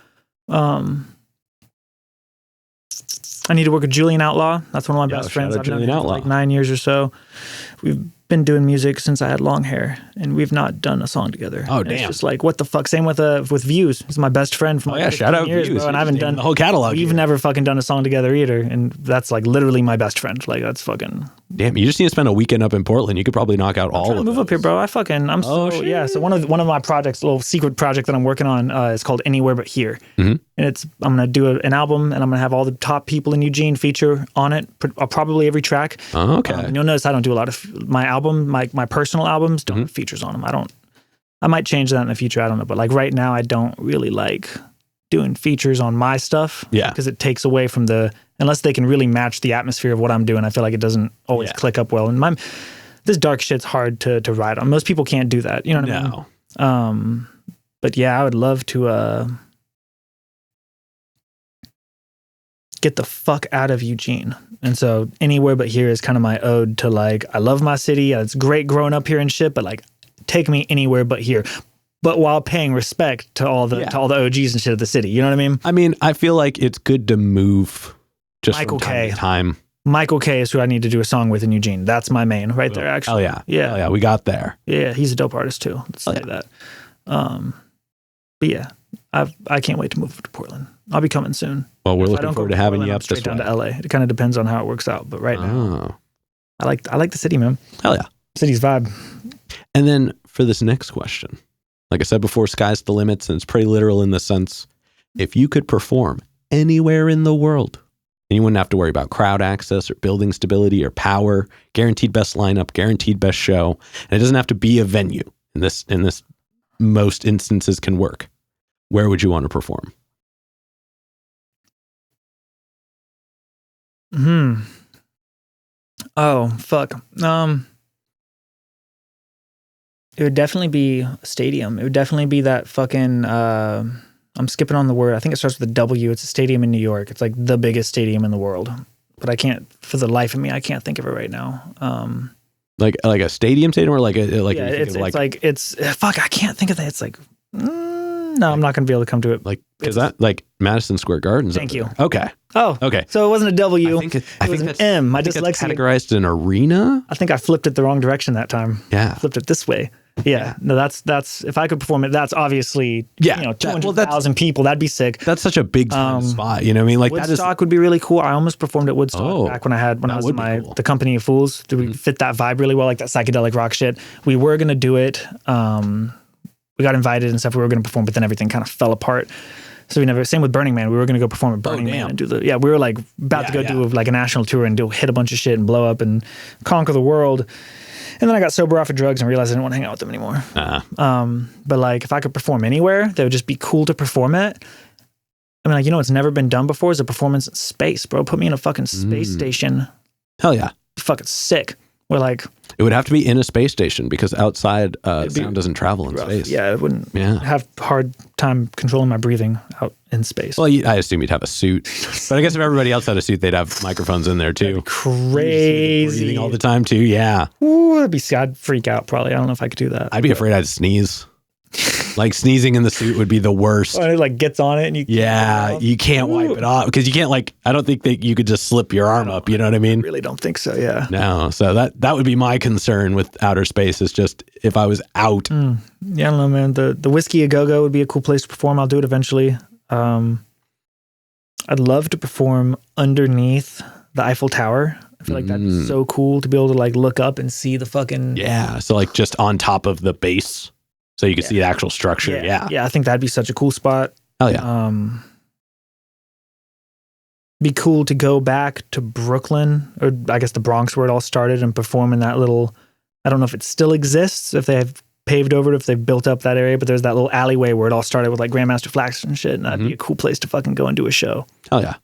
I need to work with Julian Outlaw. That's one of my best friends. I've known him for like 9 years or so. We've been doing music since I had long hair, and we've not done a song together. Oh, and damn. It's just like, what the fuck? Same with Views. He's my best friend from shout out years, Views. bro, and I haven't done the whole catalog. We've never fucking done a song together either, and that's like literally my best friend. Like that's fucking. Damn, you just need to spend a weekend up in Portland. You could probably knock out all of it. Move up here, bro. So one of my projects, a little secret project that I'm working on is called Anywhere But Here. Mm-hmm. And I'm gonna do an album, and I'm gonna have all the top people in Eugene feature on it, probably every track. Oh, okay. And you'll notice I don't do a lot of my personal albums don't have features on them. I might change that in the future. I don't know, but like right now, I don't really like doing features on my stuff. Yeah, because it takes away from unless they can really match the atmosphere of what I'm doing. I feel like it doesn't always click up well. And this dark shit's hard to write on. Most people can't do that. You know what I mean? But yeah, I would love to get the fuck out of Eugene. And so Anywhere But Here is kind of my ode to like, I love my city. It's great growing up here and shit, but like take me anywhere but here. But while paying respect to all the OGs and shit of the city. You know what I mean? I mean, I feel like it's good to move just Michael from time K. to time. Michael K is who I need to do a song with in Eugene. That's my main right there, actually. Oh, yeah. Hell yeah, we got there. Yeah, he's a dope artist too. Let's say that. But yeah, I can't wait to move to Portland. I'll be coming soon. Well, we're looking forward to having you up this way. Down to LA. It kind of depends on how it works out, but right now, I like the city, man. Hell yeah, city's vibe. And then for this next question, like I said before, sky's the limits, and it's pretty literal in the sense, if you could perform anywhere in the world, and you wouldn't have to worry about crowd access or building stability or power, guaranteed best lineup, guaranteed best show, and it doesn't have to be a venue. In this most instances can work. Where would you want to perform? Oh, fuck. It would definitely be a stadium. It would definitely be that fucking, I'm skipping on the word. I think it starts with a W. It's a stadium in New York. It's like the biggest stadium in the world. But I can't, for the life of me, I can't think of it right now. Like a stadium or like it's fuck, I can't think of that. It's like, No, I'm not going to be able to come to it. Like, because that, like, Madison Square Garden's Thank over you. there. Okay. Oh, Okay. So it wasn't a W. I think it was an that's, M. My I think it's dyslexia. categorized an arena. I think I flipped it the wrong direction that time. Yeah. Flipped it this way. Yeah. No, that's if I could perform it, that's obviously, 200,000 people. That'd be sick. That's such a big time spot. You know what I mean? Like Woodstock would be really cool. I almost performed at Woodstock back when I was in the Company of Fools. Did we fit that vibe really well, like that psychedelic rock shit? We were gonna do it. We got invited and stuff. We were gonna perform, but then everything kind of fell apart. So we never. Same with Burning Man. We were gonna go perform at Burning Man and do the. Yeah, we were like about to go do like a national tour and hit a bunch of shit and blow up and conquer the world. And then I got sober off of drugs and realized I didn't want to hang out with them anymore. But like, if I could perform anywhere, that would just be cool to perform at. I mean, like, it's never been done before is a performance in space, bro. Put me in a fucking space station. Hell yeah. Fucking sick. We're like... It would have to be in a space station because outside sound doesn't travel in space. Yeah, it wouldn't have hard time controlling my breathing out in space. Well, I assume you'd have a suit. But I guess if everybody else had a suit, they'd have microphones in there too. Crazy. Breathing all the time too, yeah. Ooh, I'd freak out probably. I don't know if I could do that. I'd be afraid I'd sneeze. Like sneezing in the suit would be the worst. It like gets on it and you can't wipe it off because you can't I don't think that you could just slip your arm up. You know what I mean? I really don't think so. Yeah. No. So that would be my concern with outer space is just if I was out. Yeah, I don't know, man. The Whiskey A Go Go would be a cool place to perform. I'll do it eventually. I'd love to perform underneath the Eiffel Tower. I feel like that'd be so cool to be able to like look up and see the fucking So like just on top of the base. So you can see the actual structure. Yeah. I think that'd be such a cool spot. Hell yeah. Be cool to go back to Brooklyn, or I guess the Bronx where it all started, and perform in that little, I don't know if it still exists, if they have paved over it, if they've built up that area, but there's that little alleyway where it all started with like Grandmaster Flash and shit, and that'd be a cool place to fucking go and do a show. Hell yeah.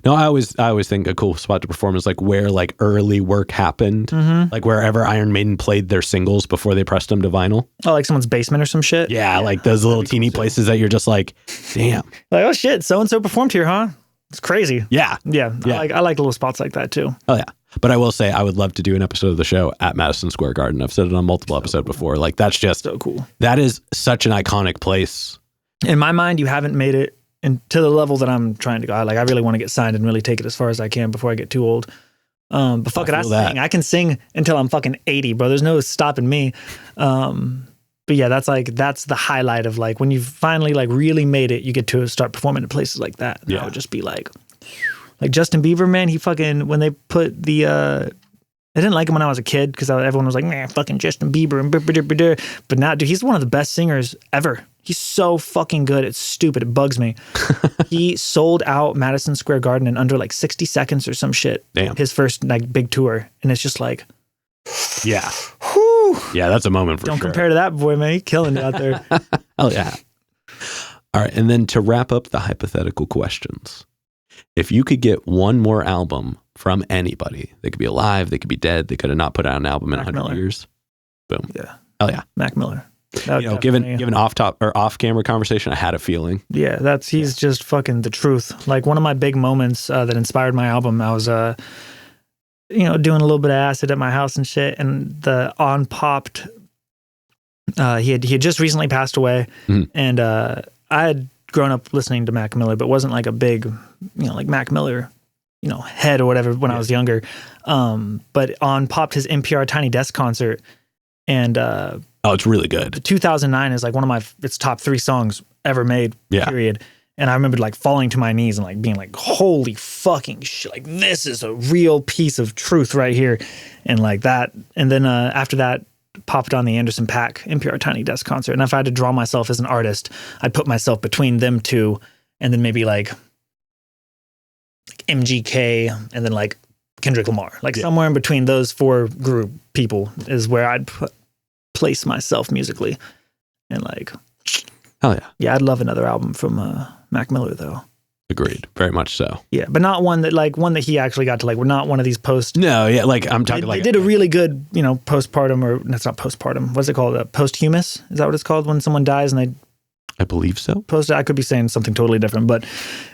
No, I always think a cool spot to perform is like where like early work happened, like wherever Iron Maiden played their singles before they pressed them to vinyl. Oh, like someone's basement or some shit? Yeah, like those little teeny places that you're just like, damn. Like, oh shit, so-and-so performed here, huh? It's crazy. Yeah. I like little spots like that too. Oh yeah. But I will say I would love to do an episode of the show at Madison Square Garden. I've said it on multiple episodes before. Like that's just so cool. That is such an iconic place. In my mind, you haven't made it to the level that I'm trying to go. I really want to get signed and really take it as far as I can before I get too old. But fuck it, I can sing until I'm fucking 80, bro. There's no stopping me. But yeah, that's the highlight of like when you finally like really made it, you get to start performing in places like that. And I would just be like Justin Bieber, man. He fucking, when they put the, I didn't like him when I was a kid because everyone was like, man, fucking Justin Bieber and but now, dude, he's one of the best singers ever. He's so fucking good. It's stupid. It bugs me. He sold out Madison Square Garden in under like 60 seconds or some shit. Damn. His first like big tour. And it's just like, yeah. Whew. Yeah, that's a moment for Don't sure. compare to that boy, man. He's killing it out there. Oh, yeah. All right. And then to wrap up the hypothetical questions, if you could get one more album from anybody, they could be alive, they could be dead, they could have not put out an album in 100 years. Boom. Yeah. Hell yeah. Mac Miller. Given off-camera conversation, I had a feeling. Yeah, he's just fucking the truth. Like one of my big moments that inspired my album, I was doing a little bit of acid at my house and shit, and the On Popped, he had just recently passed away, and I had grown up listening to Mac Miller, but wasn't like a big, like Mac Miller, head or whatever when I was younger. But On Popped his NPR Tiny Desk concert, and oh, it's really good. 2009 is like one of its top 3 songs ever made, period. And I remember like falling to my knees and like being like, holy fucking shit, like this is a real piece of truth right here. And like that. And then after that, popped on the Anderson .Paak NPR Tiny Desk concert. And if I had to draw myself as an artist, I'd put myself between them two and then maybe like MGK and then like Kendrick Lamar. Like somewhere in between those 4 group people is where I'd place myself musically. And like, hell yeah. Yeah, I'd love another album from Mac Miller though. Agreed. Very much so. Yeah, but not one that he actually got to like, we're not one of these post. No, yeah, like I'm talking they did a really good, postpartum, or that's not postpartum. What's it called? Posthumous? Is that what it's called when someone dies and they I believe so. Post it. I could be saying something totally different, but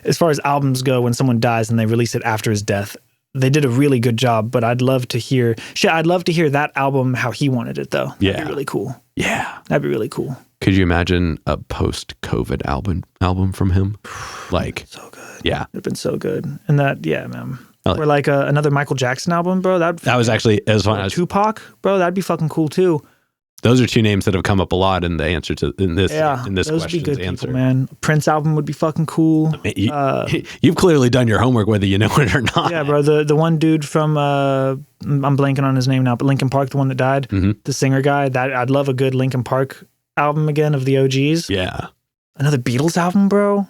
as far as albums go, when someone dies and they release it after his death, they did a really good job. But I'd love to hear that album how he wanted it though. Yeah, that'd be really cool. Yeah, that'd be really cool. Could you imagine a post-COVID album from him? Like, So good. yeah. It'd been so good. And that, yeah, man. Oh, Or like another Michael Jackson album, bro. That was actually as fun as Tupac, bro. That'd be fucking cool too. those are two names that have come up a lot in the answer to in this Those would be question's good answer. people, man. Prince album would be fucking cool. You've clearly done your homework, whether you know it or not. Yeah, bro. The one dude from I'm blanking on his name now, but Linkin Park, the one that died, the singer guy. That I'd love a good Linkin Park album again of the OGs. Yeah. Another Beatles album, bro.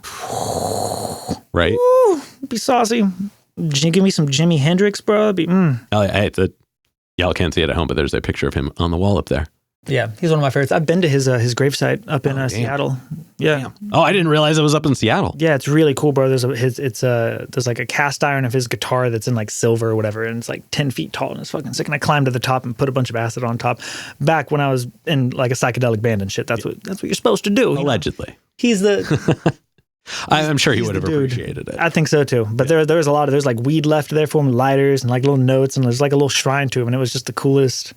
Right. Woo, it'd be saucy. Give me some Jimi Hendrix, bro. It'd be, Oh, yeah, y'all can't see it at home, but there's a picture of him on the wall up there. Yeah, he's one of my favorites. I've been to his gravesite up in Seattle. Yeah. Damn. Oh, I didn't realize it was up in Seattle. Yeah, it's really cool, bro. There's like a cast iron of his guitar that's in like silver or whatever, and it's like 10 feet tall, and it's fucking sick. And I climbed to the top and put a bunch of acid on top. Back when I was in like a psychedelic band and shit, that's what you're supposed to do. Allegedly. You know? He's the. I'm sure he would have dude. appreciated it. I think so too. But there's a lot of there's like weed left there for him, lighters and like little notes, and there's like a little shrine to him, and it was just the coolest.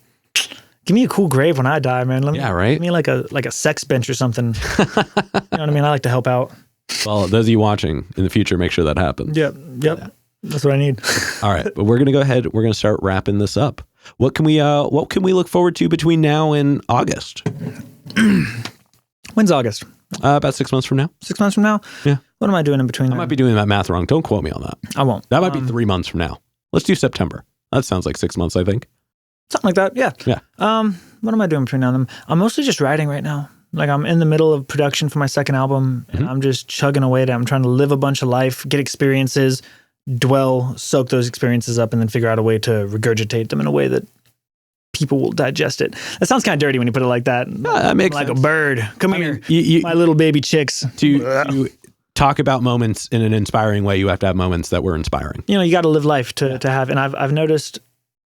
Give me a cool grave when I die, man. Right. Give me like a sex bench or something. You know what I mean? I like to help out. Well, those of you watching in the future, make sure that happens. Yep. Yeah. That's what I need. All right, but we're gonna go ahead. We're gonna start wrapping this up. What can we look forward to between now and August? When's August? About 6 months from now. 6 months from now? Yeah. What am I doing in between? I might be doing that math wrong. Don't quote me on that. I won't. That might be 3 months from now. Let's do September. That sounds like 6 months, I think. Something like that. Yeah. Yeah. What am I doing between now and then? I'm mostly just writing right now. Like I'm in the middle of production for my second album, and I'm just chugging away at it. I'm trying to live a bunch of life, get experiences, soak those experiences up, and then figure out a way to regurgitate them in a way that people will digest it. That sounds kind of dirty when you put it like that. That makes like sense. A bird. Come here, you, my little baby chicks. to talk about moments in an inspiring way, you have to have moments that were inspiring. You know, you got to live life to have. And I've noticed,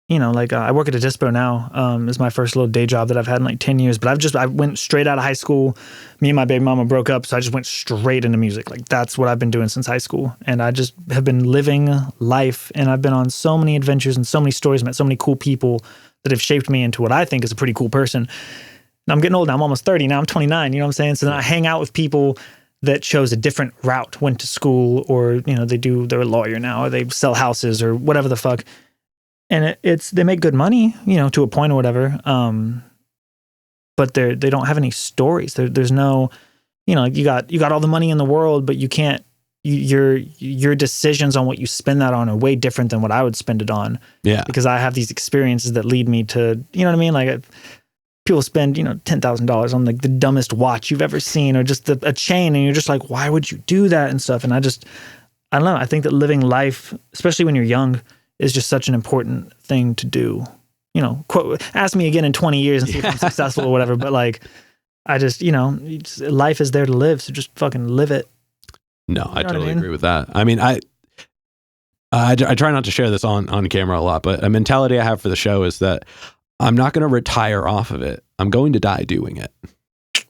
you know, like I work at a dispo now. It's my first little day job that I've had in like 10 years. But I went straight out of high school. Me and my baby mama broke up, so I just went straight into music. Like that's what I've been doing since high school. And I just have been living life. And I've been on so many adventures and so many stories, met so many cool people that have shaped me into what I think is a pretty cool person. And I'm getting old now. I'm almost 30 now. I'm 29. You know what I'm saying? So then I hang out with people that chose a different route, went to school, or you know they're a lawyer now, or they sell houses or whatever the fuck. And they make good money, you know, to a point or whatever. But they don't have any stories. There's no, you know, you got all the money in the world, but you can't. Your decisions on what you spend that on are way different than what I would spend it on. Yeah, because I have these experiences that lead me to, you know what I mean? Like people spend, you know, $10,000 on like the dumbest watch you've ever seen, or just a chain, and you're just like, why would you do that and stuff? And I don't know. I think that living life, especially when you're young, is just such an important thing to do. You know, ask me again in 20 years and see if I'm successful or whatever. But like, I just, you know, life is there to live, so just fucking live it. No, I totally agree with that. I mean, I try not to share this on camera a lot, but a mentality I have for the show is that I'm not going to retire off of it. I'm going to die doing it.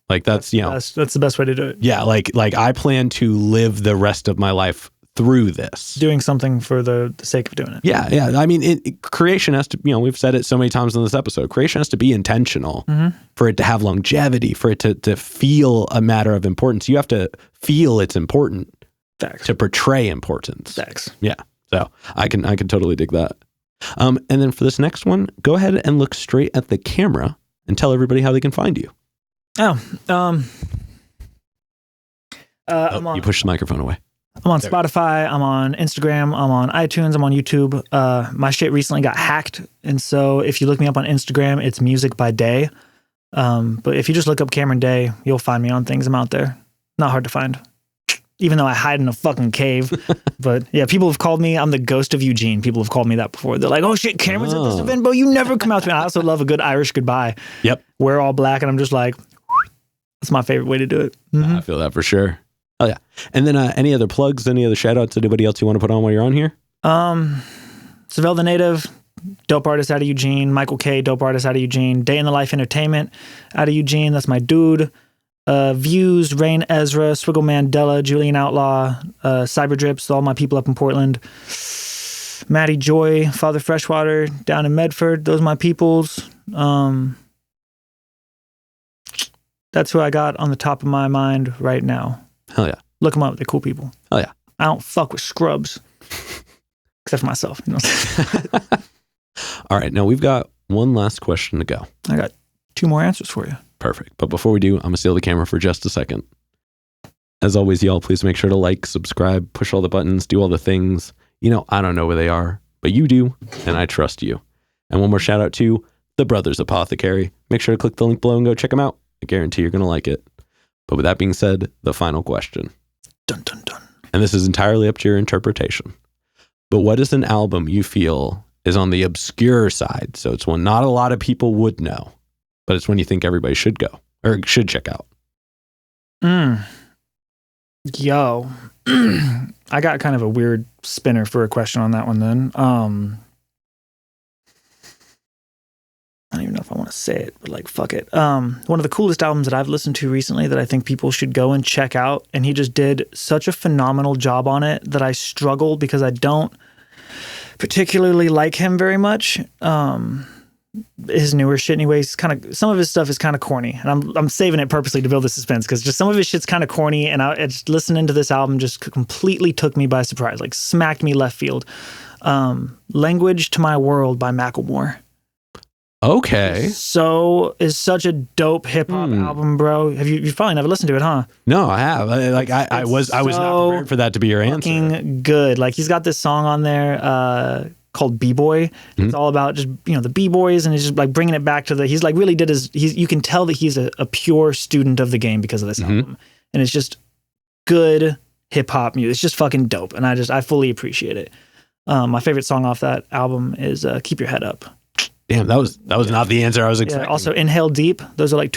Like that's you know, that's the best way to do it. Yeah, like I plan to live the rest of my life through this, doing something for the sake of doing it. Yeah. I mean, creation has to, you know, we've said it so many times in this episode. Creation has to be intentional for it to have longevity, for it to feel a matter of importance. You have to feel it's important. Facts. To portray importance. Facts. Yeah. So I can totally dig that. And then for this next one, go ahead and look straight at the camera and tell everybody how they can find you. You pushed the microphone away. I'm on Spotify, I'm on Instagram, I'm on iTunes, I'm on YouTube. My shit recently got hacked, and so if you look me up on Instagram, it's Music by Day. But if you just look up Cameron Daye, you'll find me on things. I'm out there. Not hard to find. Even though I hide in a fucking cave. But yeah, people have called me, I'm the ghost of Eugene. People have called me that before. They're like, oh shit, Cameron's at this event, bro. You never come out to me. I also love a good Irish goodbye. Yep. We're all black, and I'm just like, that's my favorite way to do it. I feel that for sure. Oh yeah. And then any other plugs, any other shout outs, anybody else you want to put on while you're on here? Savell the Native, dope artist out of Eugene. Michael K, dope artist out of Eugene. Day in the Life Entertainment out of Eugene. That's my dude. Views, Rain Ezra, Swiggle Mandela, Julian Outlaw, Cyberdrips, all my people up in Portland. Maddie Joy, Father Freshwater down in Medford. Those are my peoples. That's who I got on the top of my mind right now. Hell yeah. Look them up. They're cool people. Hell yeah. I don't fuck with scrubs. Except for myself. You know? All right. Now we've got one last question to go. I got 2 more answers for you. Perfect. But before we do, I'm going to steal the camera for just a second. As always, y'all, please make sure to like, subscribe, push all the buttons, do all the things. You know, I don't know where they are, but you do, and I trust you. And one more shout out to the Brothers Apothecary. Make sure to click the link below and go check them out. I guarantee you're going to like it. But with that being said, the final question. Dun, dun, dun. And this is entirely up to your interpretation. But what is an album you feel is on the obscure side? So it's one not a lot of people would know, but it's one you think everybody should go or should check out. Yo, I got kind of a weird spinner for a question on that one then. I don't even know if I want to say it, but like, fuck it. One of the coolest albums that I've listened to recently that I think people should go and check out, and he just did such a phenomenal job on it that I struggle because I don't particularly like him very much. His newer shit anyways, some of his stuff is kind of corny, and I'm saving it purposely to build the suspense because just some of his shit's kind of corny, and I just listening to this album just completely took me by surprise, like smacked me left field. Language to My World by Macklemore. Okay. So is such a dope hip hop album, bro. You've probably never listened to it, huh? No, I have. I was not prepared for that to be your answer. Fucking good. Like he's got this song on there called B-Boy. It's all about just, you know, the B-Boys, and he's just like bringing it back to he's like really did you can tell that he's a pure student of the game because of this album. And it's just good hip hop music. It's just fucking dope. And I fully appreciate it. My favorite song off that album is Keep Your Head Up. Damn, that was not the answer I was expecting. Yeah, also Inhale Deep. Those are like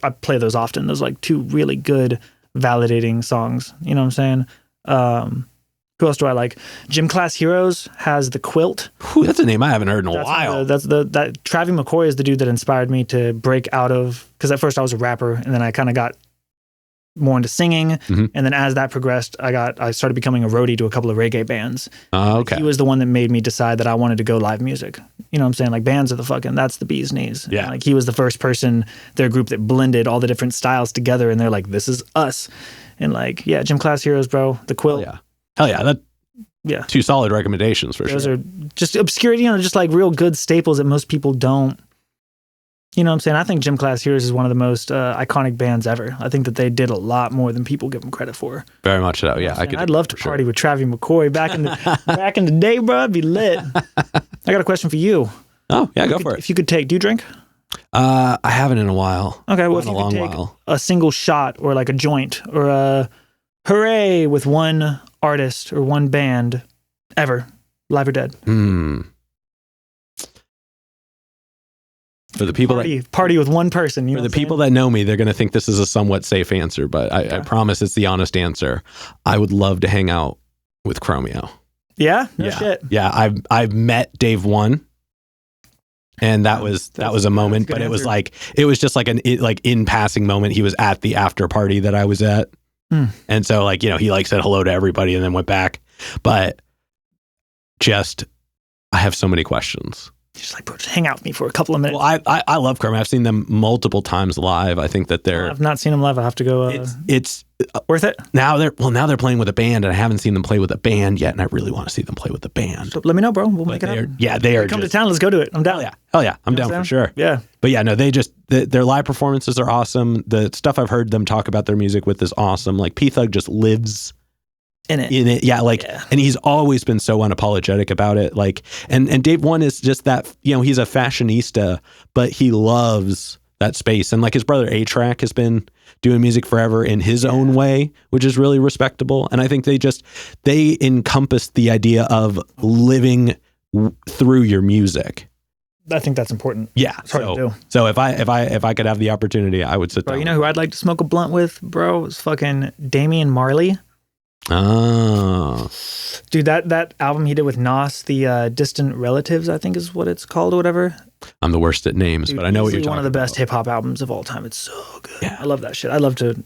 I play those often. Those are like 2 really good validating songs. You know what I'm saying? Who else do I like? Gym Class Heroes has The Quilt. Ooh, that's a name I haven't heard in a while. That Travis McCoy is the dude that inspired me to break out of, because at first I was a rapper and then I kind of got more into singing, and then as that progressed, I started becoming a roadie to a couple of reggae bands. Okay. He was the one that made me decide that I wanted to go live music. You know what I'm saying? Like bands are that's the bee's knees. Yeah. Like he was the first person, their group that blended all the different styles together, and they're like, this is us. And like, yeah, Gym Class Heroes, bro. The Quilt. Hell yeah. 2 solid recommendations for sure. Those are just obscure, you know, just like real good staples that most people don't. You know what I'm saying? I think Gym Class Heroes is one of the most iconic bands ever. I think that they did a lot more than people give them credit for. Very much so, yeah. I'd love to party with Travis McCoy back in the day, bro. I'd be lit. I got a question for you. Oh, yeah, go for it. If you could take, do you drink? I haven't in a while. Okay, well, if you could take a single shot or like a joint or a hooray with one artist or one band ever, live or dead. For the people party with one person. For the people that know me, they're going to think this is a somewhat safe answer, but I promise it's the honest answer. I would love to hang out with Chromeo. Yeah? No shit. Yeah, I've met Dave 1, and that was a moment, but it was just like an in passing moment. He was at the after party that I was at. And so like, you know, he like said hello to everybody and then went back. But I have so many questions. Just like, bro, just hang out with me for a couple of minutes. Well, I love Chromeo. I've seen them multiple times live. I think that I've not seen them live. I have to go. It's worth it. Now they're playing with a band, and I haven't seen them play with a band yet, and I really want to see them play with a band. So let me know, bro. We'll make it happen. Yeah, they are. Come to town. Let's go do it. I'm down. Hell yeah. I'm down for sure. Yeah. But yeah, no, their live performances are awesome. The stuff I've heard them talk about their music with is awesome. Like P-Thug just lives in it. Yeah. And he's always been so unapologetic about it. Like, and Dave 1 is just that, you know, he's a fashionista, but he loves that space. And like his brother A-Track has been doing music forever in his own way, which is really respectable. And I think they encompass the idea of living through your music. I think that's important. Yeah. It's hard to do. So if I could have the opportunity, I would sit down. You know who I'd like to smoke a blunt with, bro? Is fucking Damian Marley. Oh, dude, that album he did with Nas, the Distant Relatives, I think is what it's called or whatever. I'm the worst at names, dude, but I know what you're talking about. One of the best hip hop albums of all time. It's so good. Yeah. I love that shit. I'd love to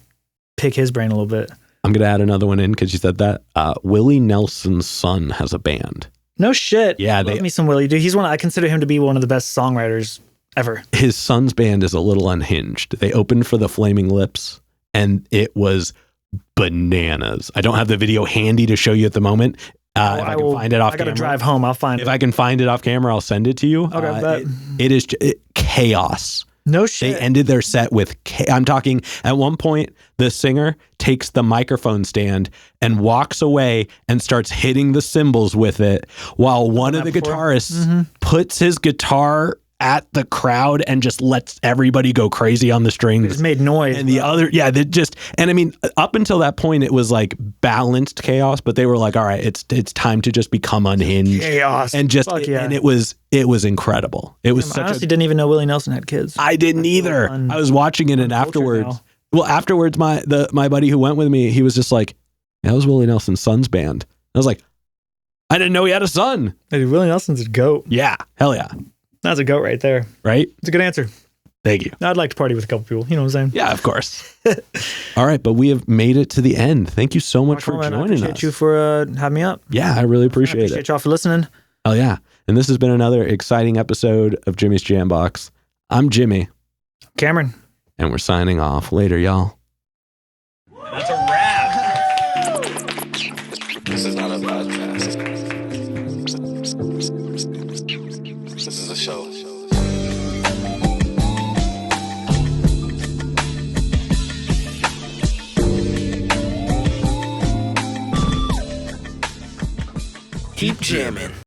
pick his brain a little bit. I'm gonna add another one in because you said that. Willie Nelson's son has a band. No shit. Yeah, love me some Willie, dude. I consider him to be one of the best songwriters ever. His son's band is a little unhinged. They opened for the Flaming Lips, and it was bananas. I don't have the video handy to show you at the moment. If I can find it off camera. I got to drive home. I'll find it. If I can find it off camera, I'll send it to you. Okay, it is chaos. No shit. They ended their set with, I'm talking, at one point, the singer takes the microphone stand and walks away and starts hitting the cymbals with it, while one of the guitarists puts his guitar at the crowd and just lets everybody go crazy on the strings. It just made noise. And the other, and I mean, up until that point, it was like balanced chaos, but they were like, all right, it's time to just become unhinged. Chaos. And and it was incredible. It was I honestly didn't even know Willie Nelson had kids. I didn't either. I was watching it, and afterwards, my buddy who went with me, he was just like, that was Willie Nelson's son's band. I was like, I didn't know he had a son. Hey, Willie Nelson's a goat. Yeah. Hell yeah. That's a goat right there. Right? It's a good answer. Thank you. I'd like to party with a couple people. You know what I'm saying? Yeah, of course. All right, but we have made it to the end. Thank you so much for joining us. I appreciate you for having me up. Yeah, I really appreciate it. Appreciate y'all for listening. Oh, yeah. And this has been another exciting episode of Jimmy's Jambox. I'm Jimmy. Cameron. And we're signing off. Later, y'all. That's a wrap. This is not a podcast. This is a show. Keep jamming.